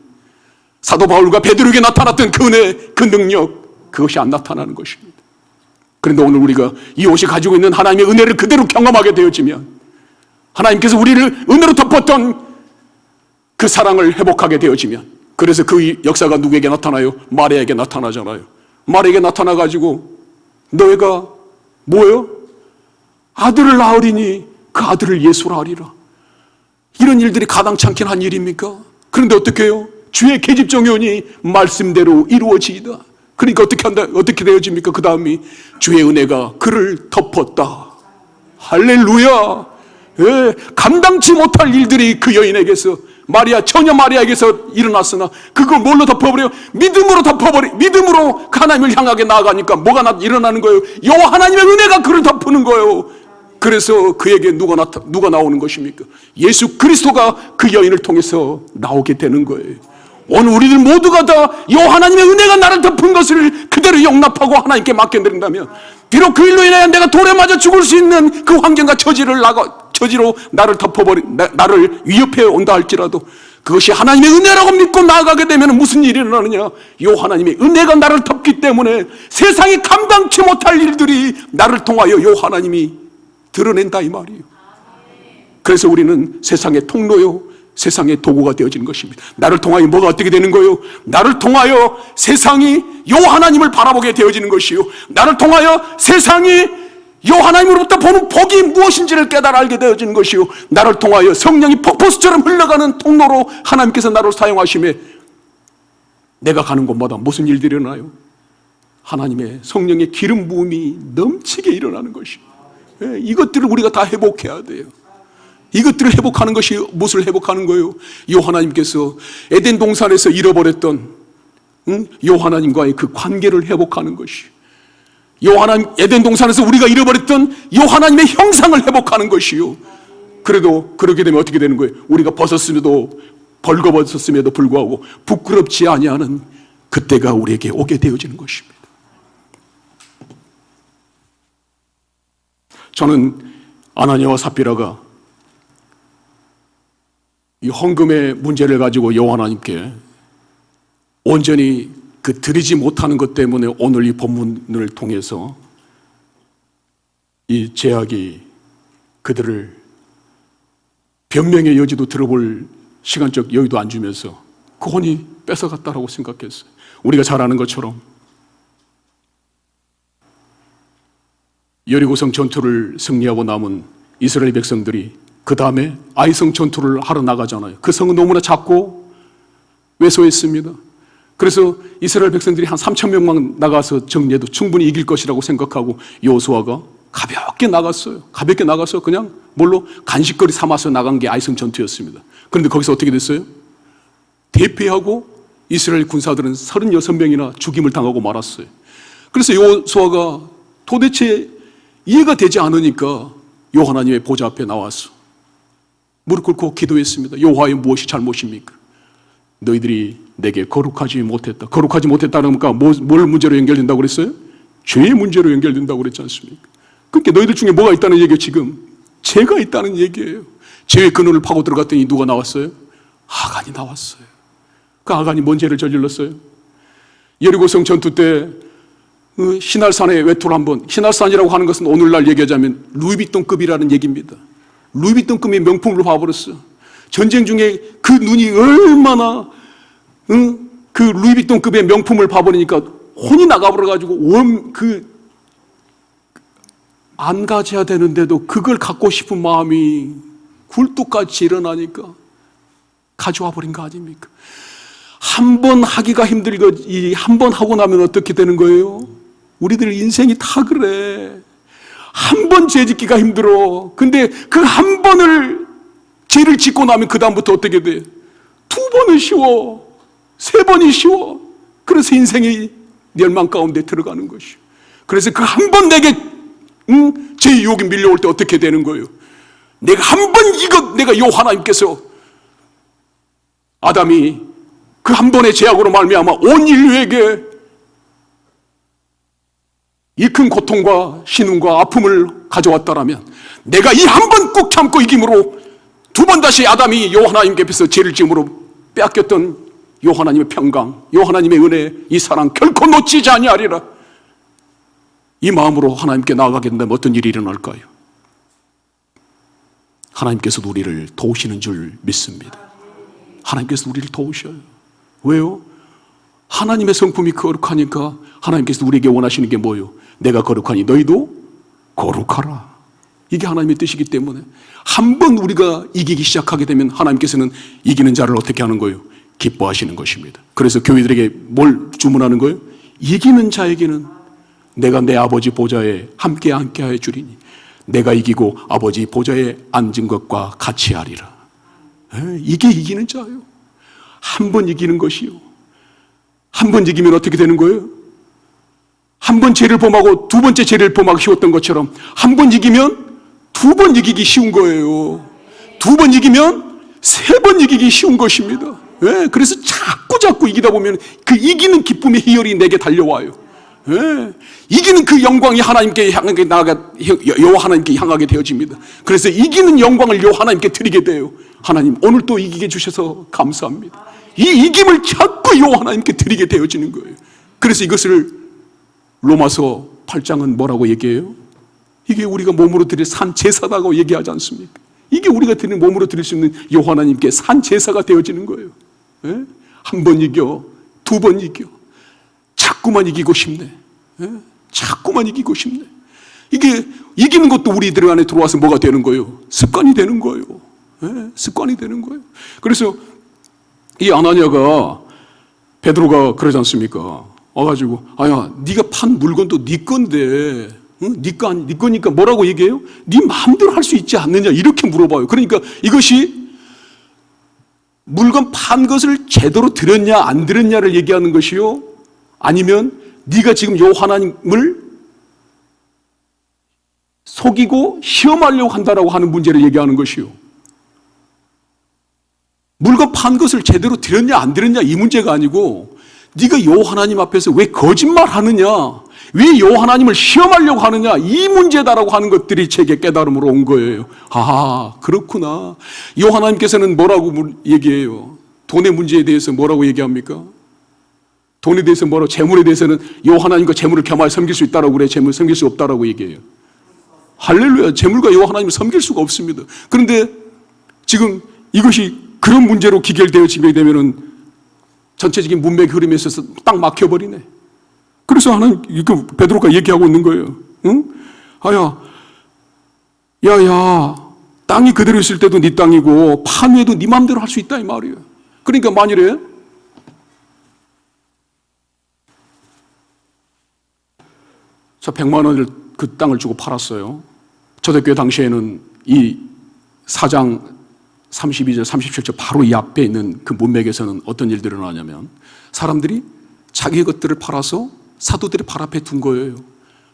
Speaker 1: 사도 바울과 베드로에게 나타났던 그 은혜, 그 능력, 그것이 안 나타나는 것입니다. 그런데 오늘 우리가 이 옷이 가지고 있는 하나님의 은혜를 그대로 경험하게 되어지면, 하나님께서 우리를 은혜로 덮었던 그 사랑을 회복하게 되어지면, 그래서 그 역사가 누구에게 나타나요? 마리아에게 나타나잖아요. 마리아에게 나타나가지고 너희가 뭐예요? 아들을 낳으리니 그 아들을 예수라 하리라. 이런 일들이 가당치 않긴 한 일입니까? 그런데 어떻게 해요? 주의 계집종이오니 말씀대로 이루어지이다. 그러니까 어떻게 되어집니까? 그 다음이 주의 은혜가 그를 덮었다. 할렐루야. 예, 감당치 못할 일들이 그 여인에게서, 처녀 마리아에게서 일어났으나 그걸 뭘로 덮어버려요? 믿음으로 덮어버려. 믿음으로 하나님을 향하게 나아가니까 뭐가 일어나는 거예요? 여호와 하나님의 은혜가 그를 덮는 거예요. 그래서 그에게 누가 나오는 것입니까? 예수 그리스도가 그 여인을 통해서 나오게 되는 거예요. 오늘 우리들 모두가 다 여호와 하나님의 은혜가 나를 덮은 것을 그대로 용납하고 하나님께 맡겨드린다면, 비록 그 일로 인하여 내가 돌에 맞아 죽을 수 있는 그 환경과 처지로 나를 위협해 온다 할지라도 그것이 하나님의 은혜라고 믿고 나아가게 되면 무슨 일이 일어나느냐? 요 하나님의 은혜가 나를 덮기 때문에 세상이 감당치 못할 일들이 나를 통하여 요 하나님이 드러낸다, 이 말이에요. 그래서 우리는 세상의 통로요, 세상의 도구가 되어지는 것입니다. 나를 통하여 뭐가 어떻게 되는 거예요? 나를 통하여 세상이 요 하나님을 바라보게 되어지는 것이요, 나를 통하여 세상이 요 하나님으로부터 보는 복이 무엇인지를 깨달아 알게 되어지는 것이요, 나를 통하여 성령이 폭포수처럼 흘러가는 통로로 하나님께서 나를 사용하심에 내가 가는 곳마다 무슨 일들이 일어나요? 하나님의 성령의 기름 부음이 넘치게 일어나는 것이요. 예, 이것들을 우리가 다 회복해야 돼요. 이것들을 회복하는 것이 무엇을 회복하는 거예요? 요 하나님께서 에덴 동산에서 잃어버렸던 요 하나님과의 그 관계를 회복하는 것이, 요 하나님 에덴 동산에서 우리가 잃어버렸던 요 하나님의 형상을 회복하는 것이요. 그래도 그렇게 되면 어떻게 되는 거예요? 우리가 벌거벗었음에도 불구하고 부끄럽지 아니하는 그때가 우리에게 오게 되어지는 것입니다. 저는 아나니아와 삽비라가 이 헌금의 문제를 가지고 여호와 하나님께 온전히 드리지 못하는 것 때문에 오늘 이 본문을 통해서 이 제약이 그들을 변명의 여지도 들어볼 시간적 여유도 안 주면서 그 혼이 뺏어갔다라고 생각했어요. 우리가 잘 아는 것처럼 여리고성 전투를 승리하고 남은 이스라엘 백성들이 그 다음에 아이성 전투를 하러 나가잖아요. 그 성은 너무나 작고 왜소했습니다. 그래서 이스라엘 백성들이 한 3,000명만 나가서 정리해도 충분히 이길 것이라고 생각하고 여호수아가 가볍게 나가서 그냥 뭘로 간식거리 삼아서 나간 게 아이성 전투였습니다. 그런데 거기서 어떻게 됐어요? 대패하고 이스라엘 군사들은 36명이나 죽임을 당하고 말았어요. 그래서 여호수아가 도대체 이해가 되지 않으니까 여호와 하나님의 보좌 앞에 나와서 무릎 꿇고 기도했습니다. 여호와의 무엇이 잘못입니까? 너희들이 내게 거룩하지 못했다. 거룩하지 못했다는 건 뭘 문제로 연결된다고 그랬어요? 죄의 문제로 연결된다고 그랬지 않습니까? 그러니까 너희들 중에 뭐가 있다는 얘기예요? 지금 죄가 있다는 얘기예요. 죄의 근원을 파고 들어갔더니 누가 나왔어요? 아간이 나왔어요. 그 아간이 뭔 죄를 저질렀어요? 여리고성 전투 때 시날산의 외투를 시날산이라고 하는 것은 오늘날 얘기하자면 루이비통급이라는 얘기입니다. 루이비통급의 명품을 봐버렸어요. 전쟁 중에 그 눈이 얼마나 그 루이비통급의 명품을 봐버리니까 혼이 나가버려가지고 안 가져야 되는데도 그걸 갖고 싶은 마음이 굴뚝같이 일어나니까 가져와 버린 거 아닙니까? 한 번 하기가 힘들고 한 번 하고 나면 어떻게 되는 거예요? 우리들 인생이 다 그래. 한 번 죄짓기가 힘들어. 근데 그 한 번을 죄를 짓고 나면 그 다음부터 어떻게 돼? 2번은 쉬워, 3번이 쉬워. 그래서 인생이 멸망 가운데 들어가는 것이요. 그래서 그 한 번 내게 제 유혹이 밀려올 때 어떻게 되는 거예요? 내가 한 번 내가 요 하나님께서 아담이 그 한 번의 죄악으로 말미암아 온 인류에게 이 큰 고통과 신음과 아픔을 가져왔다라면 내가 이 한 번 꾹 참고 이김으로 2번 다시 아담이 요 하나님께 앞에서 죄를 지음으로 빼앗겼던 요 하나님의 평강, 요 하나님의 은혜, 이 사랑 결코 놓치지 아니하리라. 이 마음으로 하나님께 나아가게 된다면 어떤 일이 일어날까요? 하나님께서도 우리를 도우시는 줄 믿습니다. 하나님께서 우리를 도우셔요. 왜요? 하나님의 성품이 거룩하니까 하나님께서 우리에게 원하시는 게 뭐예요? 내가 거룩하니 너희도 거룩하라. 이게 하나님의 뜻이기 때문에 한 번 우리가 이기기 시작하게 되면 하나님께서는 이기는 자를 어떻게 하는 거예요? 기뻐하시는 것입니다. 그래서 교회들에게 뭘 주문하는 거예요? 이기는 자에게는 내가 내 아버지 보좌에 함께하여 주리니 내가 이기고 아버지 보좌에 앉은 것과 같이 하리라. 이게 이기는 자예요. 한 번 이기는 것이요. 한 번 이기면 어떻게 되는 거예요? 한 번 죄를 범하고 2번째 죄를 범하기 쉬웠던 것처럼 한 번 이기면 2번 이기기 쉬운 거예요. 2번 이기면 3번 이기기 쉬운 것입니다. 그래서 자꾸 이기다 보면 그 이기는 기쁨의 희열이 내게 달려와요. 이기는 그 영광이 하나님께 향하게 여호와 하나님께 향하게 되어집니다. 그래서 이기는 영광을 여호와 하나님께 드리게 돼요. 하나님 오늘 또 이기게 주셔서 감사합니다. 이 이김을 자꾸 여호와 하나님께 드리게 되어지는 거예요. 그래서 이것을 로마서 8장은 뭐라고 얘기해요? 이게 우리가 몸으로 드릴 산 제사다고 얘기하지 않습니까? 이게 우리가 드리는 몸으로 드릴 수 있는 여호와 하나님께 산 제사가 되어지는 거예요. 한 번 이겨, 2번 이겨. 자꾸만 이기고 싶네. 자꾸만 이기고 싶네. 이게 이기는 것도 우리들 안에 들어와서 뭐가 되는 거예요? 습관이 되는 거예요. 습관이 되는 거예요. 그래서 이 아나니아가 베드로가 그러지 않습니까? 와가지고 아야 네가 판 물건도 네 건데 네 거니까 뭐라고 얘기해요? 네 마음대로 할 수 있지 않느냐 이렇게 물어봐요. 그러니까 이것이 물건 판 것을 제대로 들었냐 안 들었냐를 얘기하는 것이요, 아니면 네가 지금 요 하나님을 속이고 시험하려고 한다라고 하는 문제를 얘기하는 것이요. 물건 판 것을 제대로 들었냐 안 들었냐 이 문제가 아니고 네가 요 하나님 앞에서 왜 거짓말하느냐, 왜 요 하나님을 시험하려고 하느냐 이 문제다라고 하는 것들이 제게 깨달음으로 온 거예요. 아 그렇구나. 요 하나님께서는 뭐라고 얘기해요? 돈의 문제에 대해서 뭐라고 얘기합니까? 돈에 대해서 뭐라고, 재물에 대해서는 요 하나님과 재물을 겸하여 섬길 수 있다라고 그래. 재물 섬길 수 없다라고 얘기해요. 할렐루야. 재물과 요 하나님을 섬길 수가 없습니다. 그런데 지금 이것이 그런 문제로 기결되어지게 되면은 전체적인 문맥 흐름에 있어서 딱 막혀버리네. 그래서 하나님, 베드로가 얘기하고 있는 거예요. 응? 야야, 땅이 그대로 있을 때도 네 땅이고 판 후에도 네 마음대로 할 수 있다 이 말이에요. 그러니까 만일에 저 100만 원을 그 땅을 주고 팔았어요. 초대교회 당시에는 이 4장 32절, 37절 바로 이 앞에 있는 그 문맥에서는 어떤 일들이 일어나냐면 사람들이 자기 것들을 팔아서 사도들의 발 앞에 둔 거예요.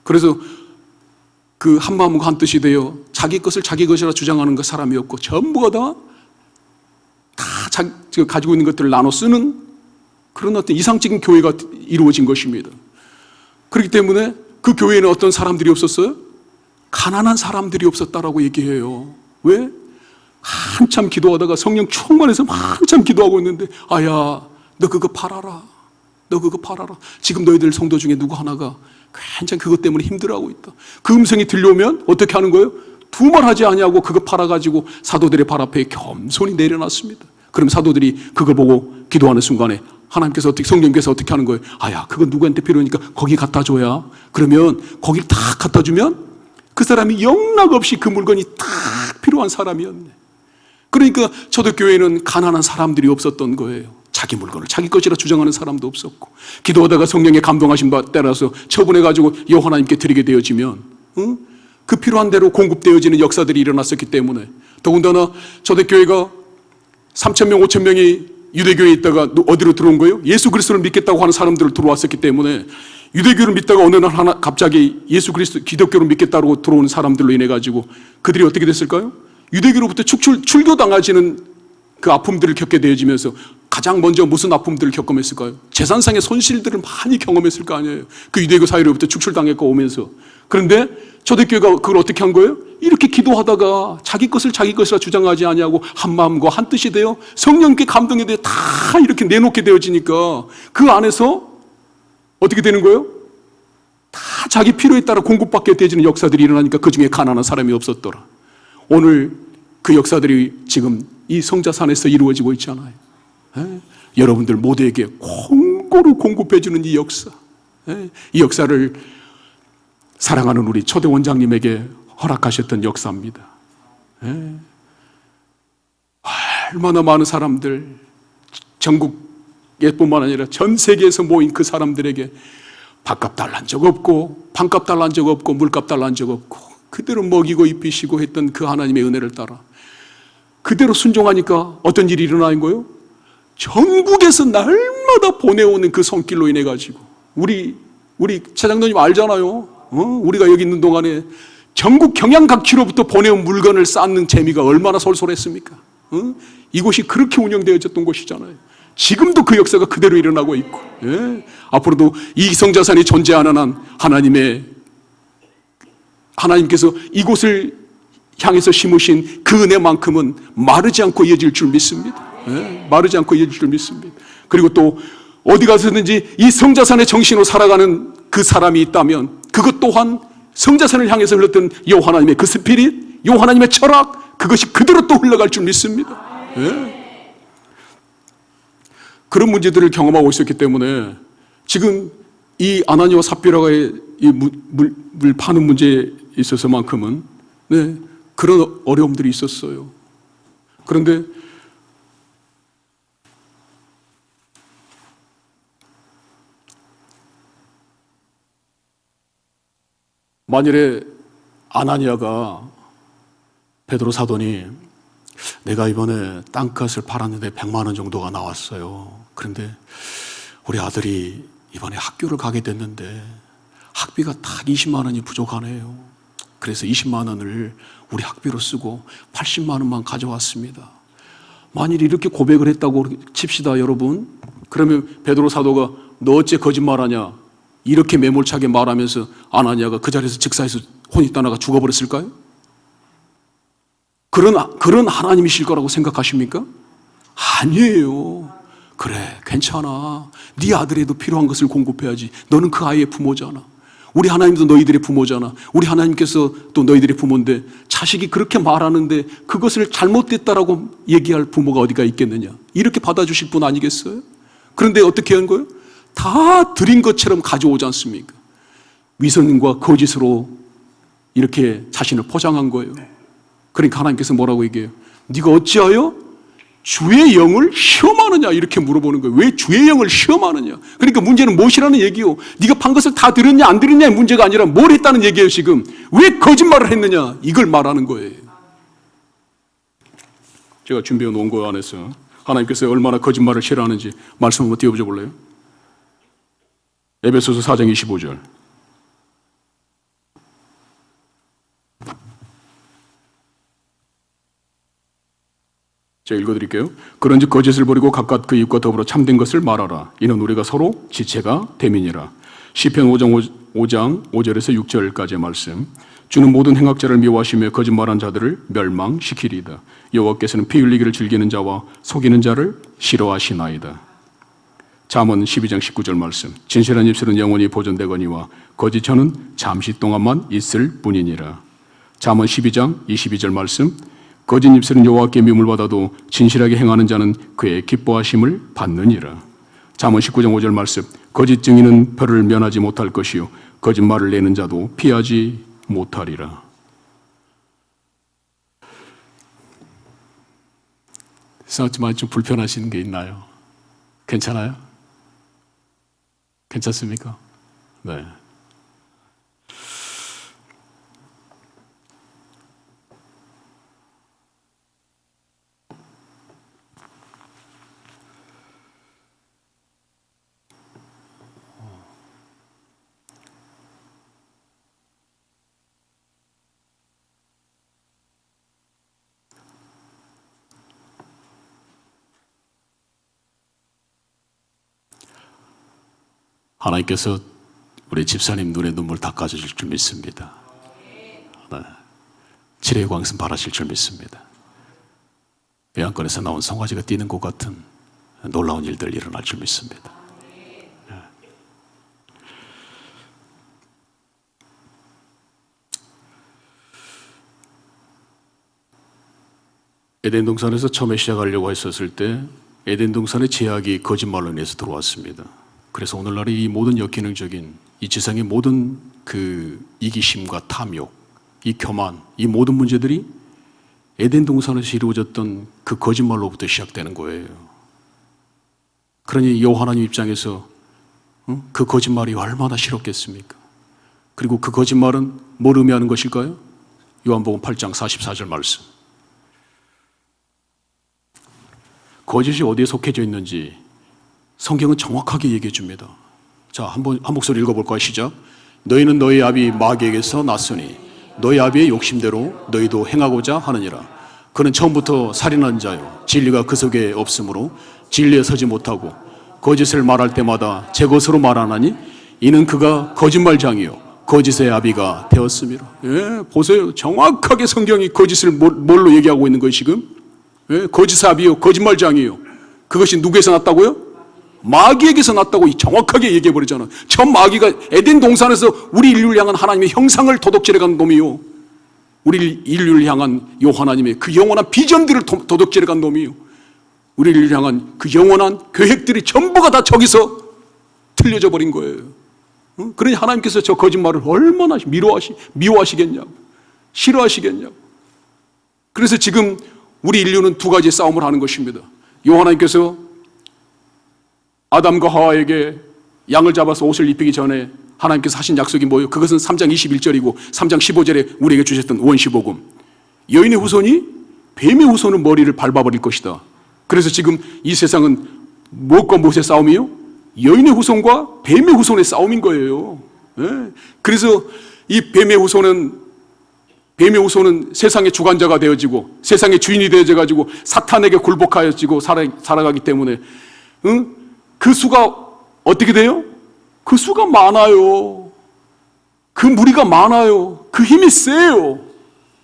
Speaker 1: 그래서 그 한마음과 한뜻이 되어 자기 것을 자기 것이라 주장하는 그 사람이었고 전부가 다 가지고 있는 것들을 나눠 쓰는 그런 어떤 이상적인 교회가 이루어진 것입니다. 그렇기 때문에 그 교회에는 어떤 사람들이 없었어요? 가난한 사람들이 없었다라고 얘기해요. 왜? 한참 기도하다가 성령 충만해서 한참 기도하고 있는데 아야 너 그거 팔아라. 너 그거 팔아라. 지금 너희들 성도 중에 누구 하나가 괜찮 그것 때문에 힘들어하고 있다. 그 음성이 들려오면 어떻게 하는 거예요? 두말하지 아니하고 그거 팔아가지고 사도들의 발 앞에 겸손히 내려놨습니다. 그럼 사도들이 그걸 보고 기도하는 순간에 하나님께서 어떻게, 성령께서 어떻게 하는 거예요? 아야 그건 누구한테 필요하니까 거기 갖다 줘야. 그러면 거기 딱 갖다 주면 그 사람이 영락없이 그 물건이 딱 필요한 사람이었네. 그러니까 초대교회에는 가난한 사람들이 없었던 거예요. 자기 물건을 자기 것이라 주장하는 사람도 없었고, 기도하다가 성령에 감동하신 바 따라서 처분해가지고 여호와 하나님께 드리게 되어지면 그 필요한 대로 공급되어지는 역사들이 일어났었기 때문에 더군다나 초대교회가 3,000명, 5,000명이 유대교회에 있다가 어디로 들어온 거예요? 예수 그리스도를 믿겠다고 하는 사람들을 들어왔었기 때문에 유대교를 믿다가 어느 날 갑자기 예수 그리스도 기독교를 믿겠다고 들어오는 사람들로 인해 가지고 그들이 어떻게 됐을까요? 유대교로부터 출교당하지는 그 아픔들을 겪게 되어지면서 가장 먼저 무슨 아픔들을 겪으면을까요? 재산상의 손실들을 많이 경험했을 거 아니에요. 그 유대교 사회로부터 축출당했고 오면서. 그런데 초대교회가 그걸 어떻게 한 거예요? 이렇게 기도하다가 자기 것을 자기 것이라 주장하지 아니하고 한 마음과 한 뜻이 되어 성령께 감동에 대해 다 이렇게 내놓게 되어지니까 그 안에서 어떻게 되는 거예요? 다 자기 필요에 따라 공급받게 되어지는 역사들이 일어나니까 그 중에 가난한 사람이 없었더라. 오늘 그 역사들이 지금 이 성자산에서 이루어지고 있잖아요. 여러분들 모두에게 골고루 공급해주는 이 역사, 이 역사를 사랑하는 우리 초대 원장님에게 허락하셨던 역사입니다. 얼마나 많은 사람들, 전국에뿐만 아니라 전 세계에서 모인 그 사람들에게 밥값 달란 적 없고 방값 달란 적 없고 물값 달란 적 없고 그대로 먹이고 입히시고 했던 그 하나님의 은혜를 따라 그대로 순종하니까 어떤 일이 일어나는 거예요? 전국에서 날마다 보내오는 그 손길로 인해 가지고 우리 차장로님 알잖아요. 우리가 여기 있는 동안에 전국 경양각지로부터 보내온 물건을 쌓는 재미가 얼마나 솔솔했습니까? 이곳이 그렇게 운영되어졌던 곳이잖아요. 지금도 그 역사가 그대로 일어나고 있고, 앞으로도 이 성자산이 존재하는 한 하나님께서 이곳을 향해서 심으신 그 은혜만큼은 마르지 않고 이어질 줄 믿습니다. 마르지 않고 이어질 줄 믿습니다. 그리고 또 어디 가서든지 이 성자산의 정신으로 살아가는 그 사람이 있다면 그것 또한 성자산을 향해서 흘렀던 여호와 하나님의 그 스피릿, 여호와 하나님의 철학, 그것이 그대로 또 흘러갈 줄 믿습니다. 그런 문제들을 경험하고 있었기 때문에 지금 이 아나니와 삽비라가의 이 물 파는 문제에 있어서만큼은 그런 어려움들이 있었어요. 그런데 만일에 아나니아가 베드로 사도니 내가 이번에 땅값을 팔았는데 100만 원 정도가 나왔어요. 그런데 우리 아들이 이번에 학교를 가게 됐는데 학비가 딱 20만 원이 부족하네요. 그래서 20만 원을 우리 학비로 쓰고 80만 원만 가져왔습니다. 만일 이렇게 고백을 했다고 칩시다, 여러분. 그러면 베드로 사도가 너 어째 거짓말하냐? 이렇게 매몰차게 말하면서 아나니아가 그 자리에서 즉사해서 혼이 떠나가 죽어버렸을까요? 그런 하나님이실 거라고 생각하십니까? 아니에요. 그래, 괜찮아. 네 아들에도 필요한 것을 공급해야지. 너는 그 아이의 부모잖아. 우리 하나님도 너희들의 부모잖아. 우리 하나님께서 또 너희들의 부모인데 자식이 그렇게 말하는데 그것을 잘못됐다라고 얘기할 부모가 어디가 있겠느냐. 이렇게 받아주실 분 아니겠어요? 그런데 어떻게 한 거예요? 다 드린 것처럼 가져오지 않습니까? 위선과 거짓으로 이렇게 자신을 포장한 거예요. 그러니까 하나님께서 뭐라고 얘기해요? 네가 어찌하여 주의 영을 시험하느냐 이렇게 물어보는 거예요. 왜 주의 영을 시험하느냐? 그러니까 문제는 무엇이라는 얘기요? 네가 판 것을 다 들었냐 안 들었냐의 문제가 아니라 뭘 했다는 얘기예요. 지금 왜 거짓말을 했느냐 이걸 말하는 거예요. 제가 준비해 놓은 거 안에서 하나님께서 얼마나 거짓말을 싫어하는지 말씀 한번 띄워줘 볼래요? 에베소서 4장 25절. 제가 읽어드릴게요. 그런즉 거짓을 버리고 각각 그 입과 더불어 참된 것을 말하라. 이는 우리가 서로 지체가 됨이니라. 시편 5장 5절에서 6절까지의 말씀. 주는 모든 행악자를 미워하시며 거짓말한 자들을 멸망시키리이다. 여호와께서는 피 흘리기를 즐기는 자와 속이는 자를 싫어하시나이다. 잠언 12장 19절 말씀. 진실한 입술은 영원히 보존되거니와 거짓 혀는 잠시 동안만 있을 뿐이니라. 잠언 12장 22절 말씀. 거짓 입술은 여호와께 미움을 받아도 진실하게 행하는 자는 그의 기뻐하심을 받느니라. 잠언 19장 5절 말씀. 거짓 증인은 벌을 면하지 못할 것이요 거짓말을 내는 자도 피하지 못하리라. 하지만 좀 불편하신 게 있나요? 괜찮아요? 괜찮습니까? 네. 하나님께서 우리 집사님 눈에 눈물 닦아주실 줄 믿습니다. 네. 치료의 광선 바라실 줄 믿습니다. 요양권에서 나온 송아지가 뛰는 것 같은 놀라운 일들 일어날 줄 믿습니다. 네. 에덴 동산에서 처음에 시작하려고 했었을 때 에덴 동산의 제약이 거짓말로 인해서 들어왔습니다. 그래서 오늘날의 이 모든 역기능적인 이 지상의 모든 그 이기심과 탐욕, 이 교만, 이 모든 문제들이 에덴 동산에서 이루어졌던 그 거짓말로부터 시작되는 거예요. 그러니 여호와 하나님 입장에서 그 거짓말이 얼마나 싫었겠습니까? 그리고 그 거짓말은 뭘 의미하는 것일까요? 요한복음 8장 44절 말씀. 거짓이 어디에 속해져 있는지 성경은 정확하게 얘기해 줍니다. 자, 한 목소리 읽어볼까요? 시작. 너희는 너희 아비 마귀에게서 났으니 너희 아비의 욕심대로 너희도 행하고자 하느니라. 그는 처음부터 살인한 자요 진리가 그 속에 없으므로 진리에 서지 못하고 거짓을 말할 때마다 제 것으로 말하나니 이는 그가 거짓말장이요 거짓의 아비가 되었음이라. 예, 보세요. 정확하게 성경이 거짓을 뭘로 얘기하고 있는 거예요 지금? 예, 거짓의 아비요 거짓말장이요. 그것이 누구에서 났다고요? 마귀에게서 났다고 정확하게 얘기해버리잖아. 처음 마귀가 에덴 동산에서 우리 인류를 향한 하나님의 형상을 도둑질해간 놈이요, 우리 인류를 향한 요 하나님의 그 영원한 비전들을 도둑질해간 놈이요, 우리 인류를 향한 그 영원한 계획들이 전부가 다 저기서 틀려져 버린 거예요. 그러니 하나님께서 저 거짓말을 얼마나 미워하시겠냐고, 싫어하시겠냐고. 그래서 지금 우리 인류는 두 가지 싸움을 하는 것입니다. 요 하나님께서 아담과 하와에게 양을 잡아서 옷을 입히기 전에 하나님께서 하신 약속이 뭐예요? 그것은 3장 21절이고 3장 15절에 우리에게 주셨던 원시복음. 여인의 후손이 뱀의 후손의 머리를 밟아버릴 것이다. 그래서 지금 이 세상은 무엇과 무엇의 싸움이요? 여인의 후손과 뱀의 후손의 싸움인 거예요. 네. 그래서 이 뱀의 후손은 세상의 주관자가 되어지고 세상의 주인이 되어져가지고 사탄에게 굴복하여지고 살아가기 때문에 그 수가 어떻게 돼요? 그 수가 많아요. 그 무리가 많아요. 그 힘이 세요.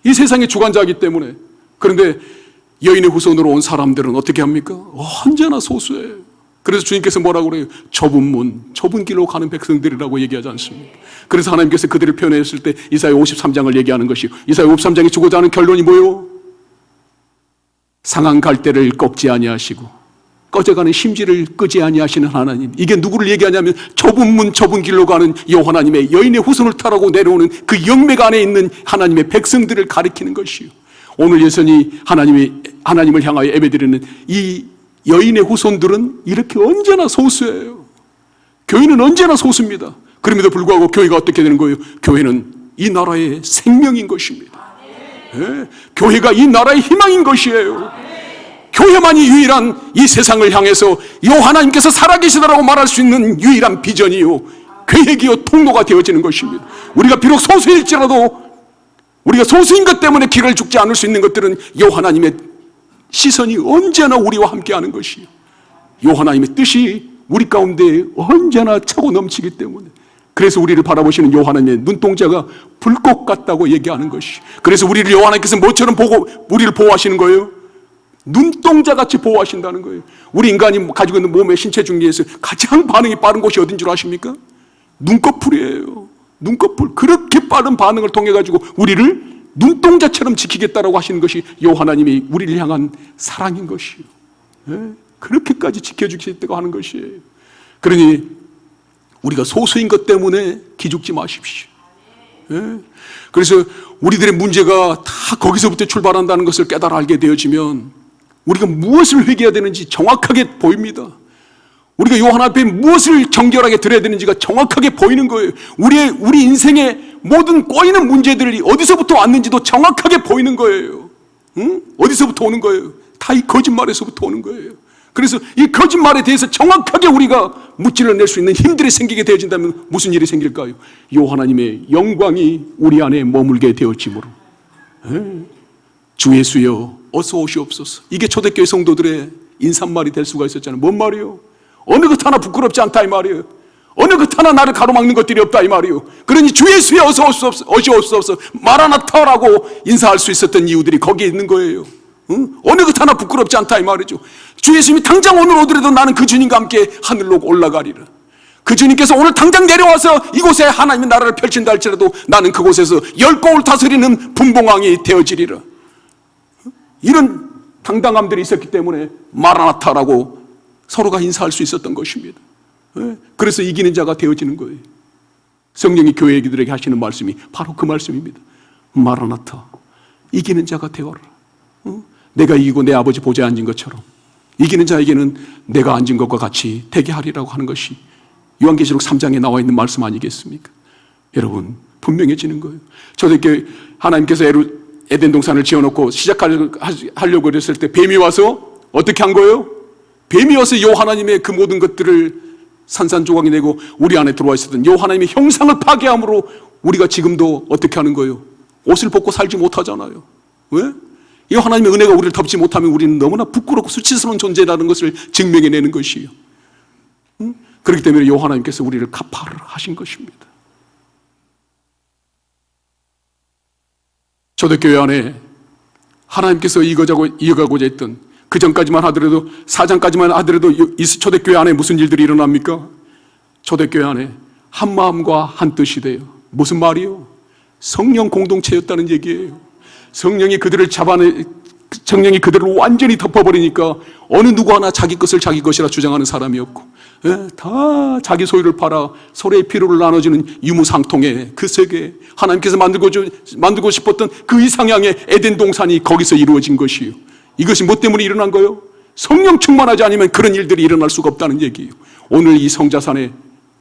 Speaker 1: 이 세상의 주관자이기 때문에. 그런데 여인의 후손으로 온 사람들은 어떻게 합니까? 언제나 소수예요. 그래서 주님께서 뭐라고 그래요? 좁은 문, 좁은 길로 가는 백성들이라고 얘기하지 않습니까? 그래서 하나님께서 그들을 표현했을 때 이사야 53장을 얘기하는 것이요, 이사야 53장이 주고자 하는 결론이 뭐예요? 상한 갈대를 꺾지 아니하시고 꺼져가는 심지를 끄지 아니하시는 하나님. 이게 누구를 얘기하냐면 좁은 문 좁은 길로 가는 여호와 하나님의 여인의 후손을 타라고 내려오는 그 영맥 안에 있는 하나님의 백성들을 가리키는 것이요, 오늘 여전히 하나님을 향하여 예배드리는 이 여인의 후손들은 이렇게 언제나 소수예요. 교회는 언제나 소수입니다. 그럼에도 불구하고 교회가 어떻게 되는 거예요? 교회는 이 나라의 생명인 것입니다. 네. 교회가 이 나라의 희망인 것이에요. 교회만이 유일한 이 세상을 향해서 요 하나님께서 살아계시다라고 말할 수 있는 유일한 비전이요, 계획이요, 통로가 되어지는 것입니다. 우리가 비록 소수일지라도 우리가 소수인 것 때문에 길을 죽지 않을 수 있는 것들은 요 하나님의 시선이 언제나 우리와 함께하는 것이요, 요 하나님의 뜻이 우리 가운데 언제나 차고 넘치기 때문에, 그래서 우리를 바라보시는 요 하나님의 눈동자가 불꽃 같다고 얘기하는 것이, 그래서 우리를 요 하나님께서 뭐처럼 보고 우리를 보호하시는 거예요? 눈동자같이 보호하신다는 거예요. 우리 인간이 가지고 있는 몸의 신체 중에서 가장 반응이 빠른 곳이 어딘 줄 아십니까? 눈꺼풀이에요. 눈꺼풀. 그렇게 빠른 반응을 통해 가지고 우리를 눈동자처럼 지키겠다라고 하시는 것이 요 하나님이 우리를 향한 사랑인 것이에요. 네? 그렇게까지 지켜주시겠다고 하는 것이에요. 그러니 우리가 소수인 것 때문에 기죽지 마십시오. 네? 그래서 우리들의 문제가 다 거기서부터 출발한다는 것을 깨달아 알게 되어지면 우리가 무엇을 회개해야 되는지 정확하게 보입니다. 우리가 요 하나 앞에 무엇을 정결하게 드려야 되는지가 정확하게 보이는 거예요. 우리 인생의 모든 꼬이는 문제들이 어디서부터 왔는지도 정확하게 보이는 거예요. 응? 어디서부터 오는 거예요? 다 이 거짓말에서부터 오는 거예요. 그래서 이 거짓말에 대해서 정확하게 우리가 무찔러낼 수 있는 힘들이 생기게 되어진다면 무슨 일이 생길까요? 요 하나님의 영광이 우리 안에 머물게 되어지므로, 주 예수여 어서 오시옵소서. 이게 초대교회 성도들의 인사말이 될 수가 있었잖아요. 뭔 말이에요? 어느 것 하나 부끄럽지 않다 이 말이에요. 어느 것 하나 나를 가로막는 것들이 없다 이 말이요. 그러니 주 예수에 어서 오소서 마라나타라고 인사할 수 있었던 이유들이 거기에 있는 거예요. 어느 것 하나 부끄럽지 않다 이 말이죠. 주 예수님이 당장 오늘 오더라도 나는 그 주님과 함께 하늘로 올라가리라. 그 주님께서 오늘 당장 내려와서 이곳에 하나님의 나라를 펼친다 할지라도 나는 그곳에서 10곡을 다스리는 분봉왕이 되어지리라. 이런 당당함들이 있었기 때문에 마라나타라고 서로가 인사할 수 있었던 것입니다. 그래서 이기는 자가 되어지는 거예요. 성령이 교회들에게 하시는 말씀이 바로 그 말씀입니다. 마라나타, 이기는 자가 되어라. 내가 이기고 내 아버지 보좌에 앉은 것처럼 이기는 자에게는 내가 앉은 것과 같이 되게 하리라고 하는 것이 요한계시록 3장에 나와 있는 말씀 아니겠습니까? 여러분, 분명해지는 거예요. 초대교회 하나님께서 에덴 동산을 지어놓고 시작하려고 했을 때 뱀이 와서 어떻게 한 거예요? 뱀이 와서 요 하나님의 그 모든 것들을 산산조각이 내고 우리 안에 들어와 있었던 요 하나님의 형상을 파괴함으로 우리가 지금도 어떻게 하는 거예요? 옷을 벗고 살지 못하잖아요. 왜? 이 하나님의 은혜가 우리를 덮지 못하면 우리는 너무나 부끄럽고 수치스러운 존재라는 것을 증명해내는 것이에요. 그렇기 때문에 요 하나님께서 우리를 카파를 하신 것입니다. 초대교회 안에 하나님께서 이어가고자 했던 그 전까지만 하더라도 4장까지만 하더라도 이 초대교회 안에 무슨 일들이 일어납니까? 초대교회 안에 한 마음과 한 뜻이 돼요. 무슨 말이요? 성령 공동체였다는 얘기예요. 성령이 그들을 성령이 그들을 완전히 덮어버리니까 어느 누구 하나 자기 것을 자기 것이라 주장하는 사람이 없고 다 자기 소유를 팔아 서로의 필요를 나눠주는 유무상통의 그 세계, 하나님께서 만들고 싶었던 그 이상향의 에덴 동산이 거기서 이루어진 것이에요. 이것이 뭐 때문에 일어난 거예요? 성령 충만하지 않으면 그런 일들이 일어날 수가 없다는 얘기예요. 오늘 이 성자산에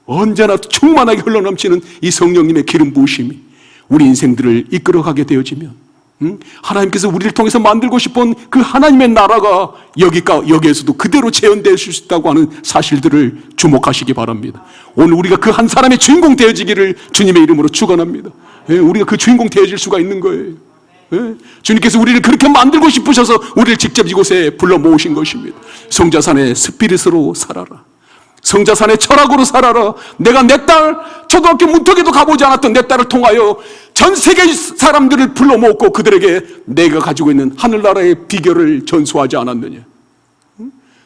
Speaker 1: 언제나 충만하게 흘러넘치는 이 성령님의 기름 부으심이 우리 인생들을 이끌어가게 되어지면 하나님께서 우리를 통해서 만들고 싶은 그 하나님의 나라가 여기에서도 그대로 재현될 수 있다고 하는 사실들을 주목하시기 바랍니다. 오늘 우리가 그 한 사람의 주인공 되어지기를 주님의 이름으로 축원합니다. 우리가 그 주인공 되어질 수가 있는 거예요. 주님께서 우리를 그렇게 만들고 싶으셔서 우리를 직접 이곳에 불러 모으신 것입니다. 성자산의 스피릿으로 살아라. 성자산의 철학으로 살아라. 내가 내 딸, 초등학교 문턱에도 가보지 않았던 내 딸을 통하여 전 세계 사람들을 불러 모으고 그들에게 내가 가지고 있는 하늘나라의 비결을 전수하지 않았느냐.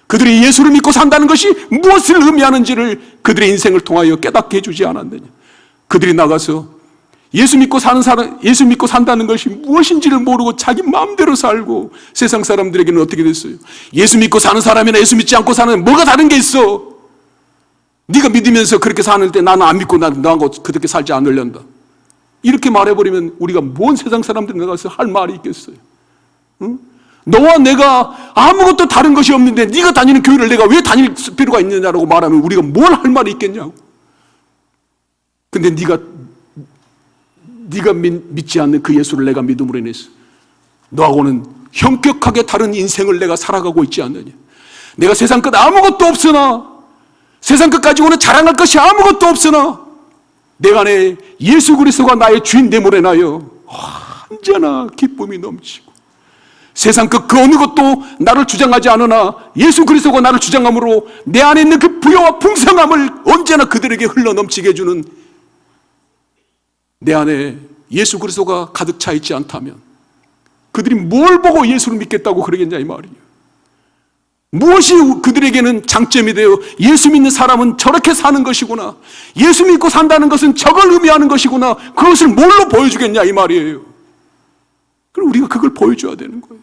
Speaker 1: 그들이 예수를 믿고 산다는 것이 무엇을 의미하는지를 그들의 인생을 통하여 깨닫게 해주지 않았느냐. 그들이 나가서 예수 믿고 산다는 것이 무엇인지를 모르고 자기 마음대로 살고 세상 사람들에게는 어떻게 됐어요? 예수 믿고 사는 사람이나 예수 믿지 않고 사는 뭐가 다른 게 있어? 네가 믿으면서 그렇게 사는데 나는 안 믿고 나하고 그렇게 살지 않으련다. 이렇게 말해버리면 우리가 뭔 세상 사람들이 나가서 할 말이 있겠어요? 응? 너와 내가 아무것도 다른 것이 없는데 네가 다니는 교회를 내가 왜 다닐 필요가 있느냐라고 말하면 우리가 뭘 할 말이 있겠냐고. 근데 네가 믿지 않는 그 예수를 내가 믿음으로 인해서 너하고는 현격하게 다른 인생을 내가 살아가고 있지 않느냐. 내가 세상 끝 아무것도 없으나 세상 끝 가지고는 자랑할 것이 아무것도 없으나 내 안에 예수 그리스도가 나의 주인됨으로 인하여 언제나 기쁨이 넘치고 세상 끝 그 어느 것도 나를 주장하지 않으나 예수 그리스도가 나를 주장함으로 내 안에 있는 그 부여와 풍성함을 언제나 그들에게 흘러넘치게 해주는 내 안에 예수 그리스도가 가득 차 있지 않다면 그들이 뭘 보고 예수를 믿겠다고 그러겠냐 이 말이에요. 무엇이 그들에게는 장점이 되어 예수 믿는 사람은 저렇게 사는 것이구나, 예수 믿고 산다는 것은 저걸 의미하는 것이구나, 그것을 뭘로 보여주겠냐 이 말이에요. 그럼 우리가 그걸 보여줘야 되는 거예요.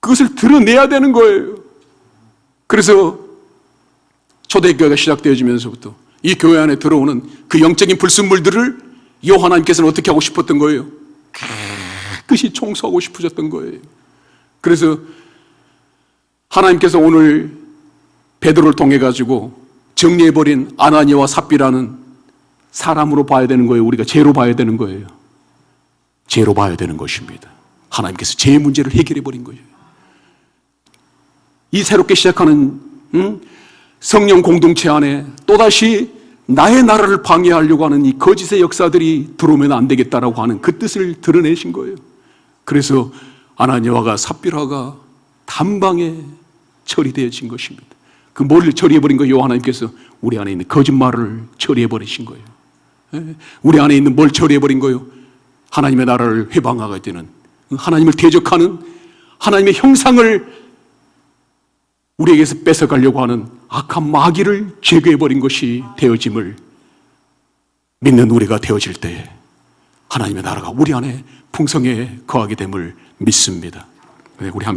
Speaker 1: 그것을 드러내야 되는 거예요. 그래서 초대교회가 시작되어지면서부터 이 교회 안에 들어오는 그 영적인 불순물들을 하나님께서는 어떻게 하고 싶었던 거예요? 깨끗이 청소하고 싶으셨던 거예요. 그래서 하나님께서 오늘 베드로를 통해 가지고 정리해버린 아나니아와 삽비라는 사람으로 봐야 되는 거예요. 우리가 죄로 봐야 되는 거예요. 죄로 봐야 되는 것입니다. 하나님께서 죄의 문제를 해결해버린 거예요. 이 새롭게 시작하는 성령 공동체 안에 또다시 나의 나라를 방해하려고 하는 이 거짓의 역사들이 들어오면 안 되겠다라고 하는 그 뜻을 드러내신 거예요. 그래서 아나니아와 삽비라가 단방에 처리되어진 것입니다. 그 머리를 처리해버린 거예요. 하나님께서 우리 안에 있는 거짓말을 처리해 버리신 거예요. 우리 안에 있는 뭘 처리해 버린 거예요? 하나님의 나라를 회방하게 되는, 하나님을 대적하는, 하나님의 형상을 우리에게서 뺏어가려고 하는 악한 마귀를 제거해 버린 것이 되어짐을 믿는 우리가 되어질 때 하나님의 나라가 우리 안에 풍성에 거하게 됨을 믿습니다. 우리 함께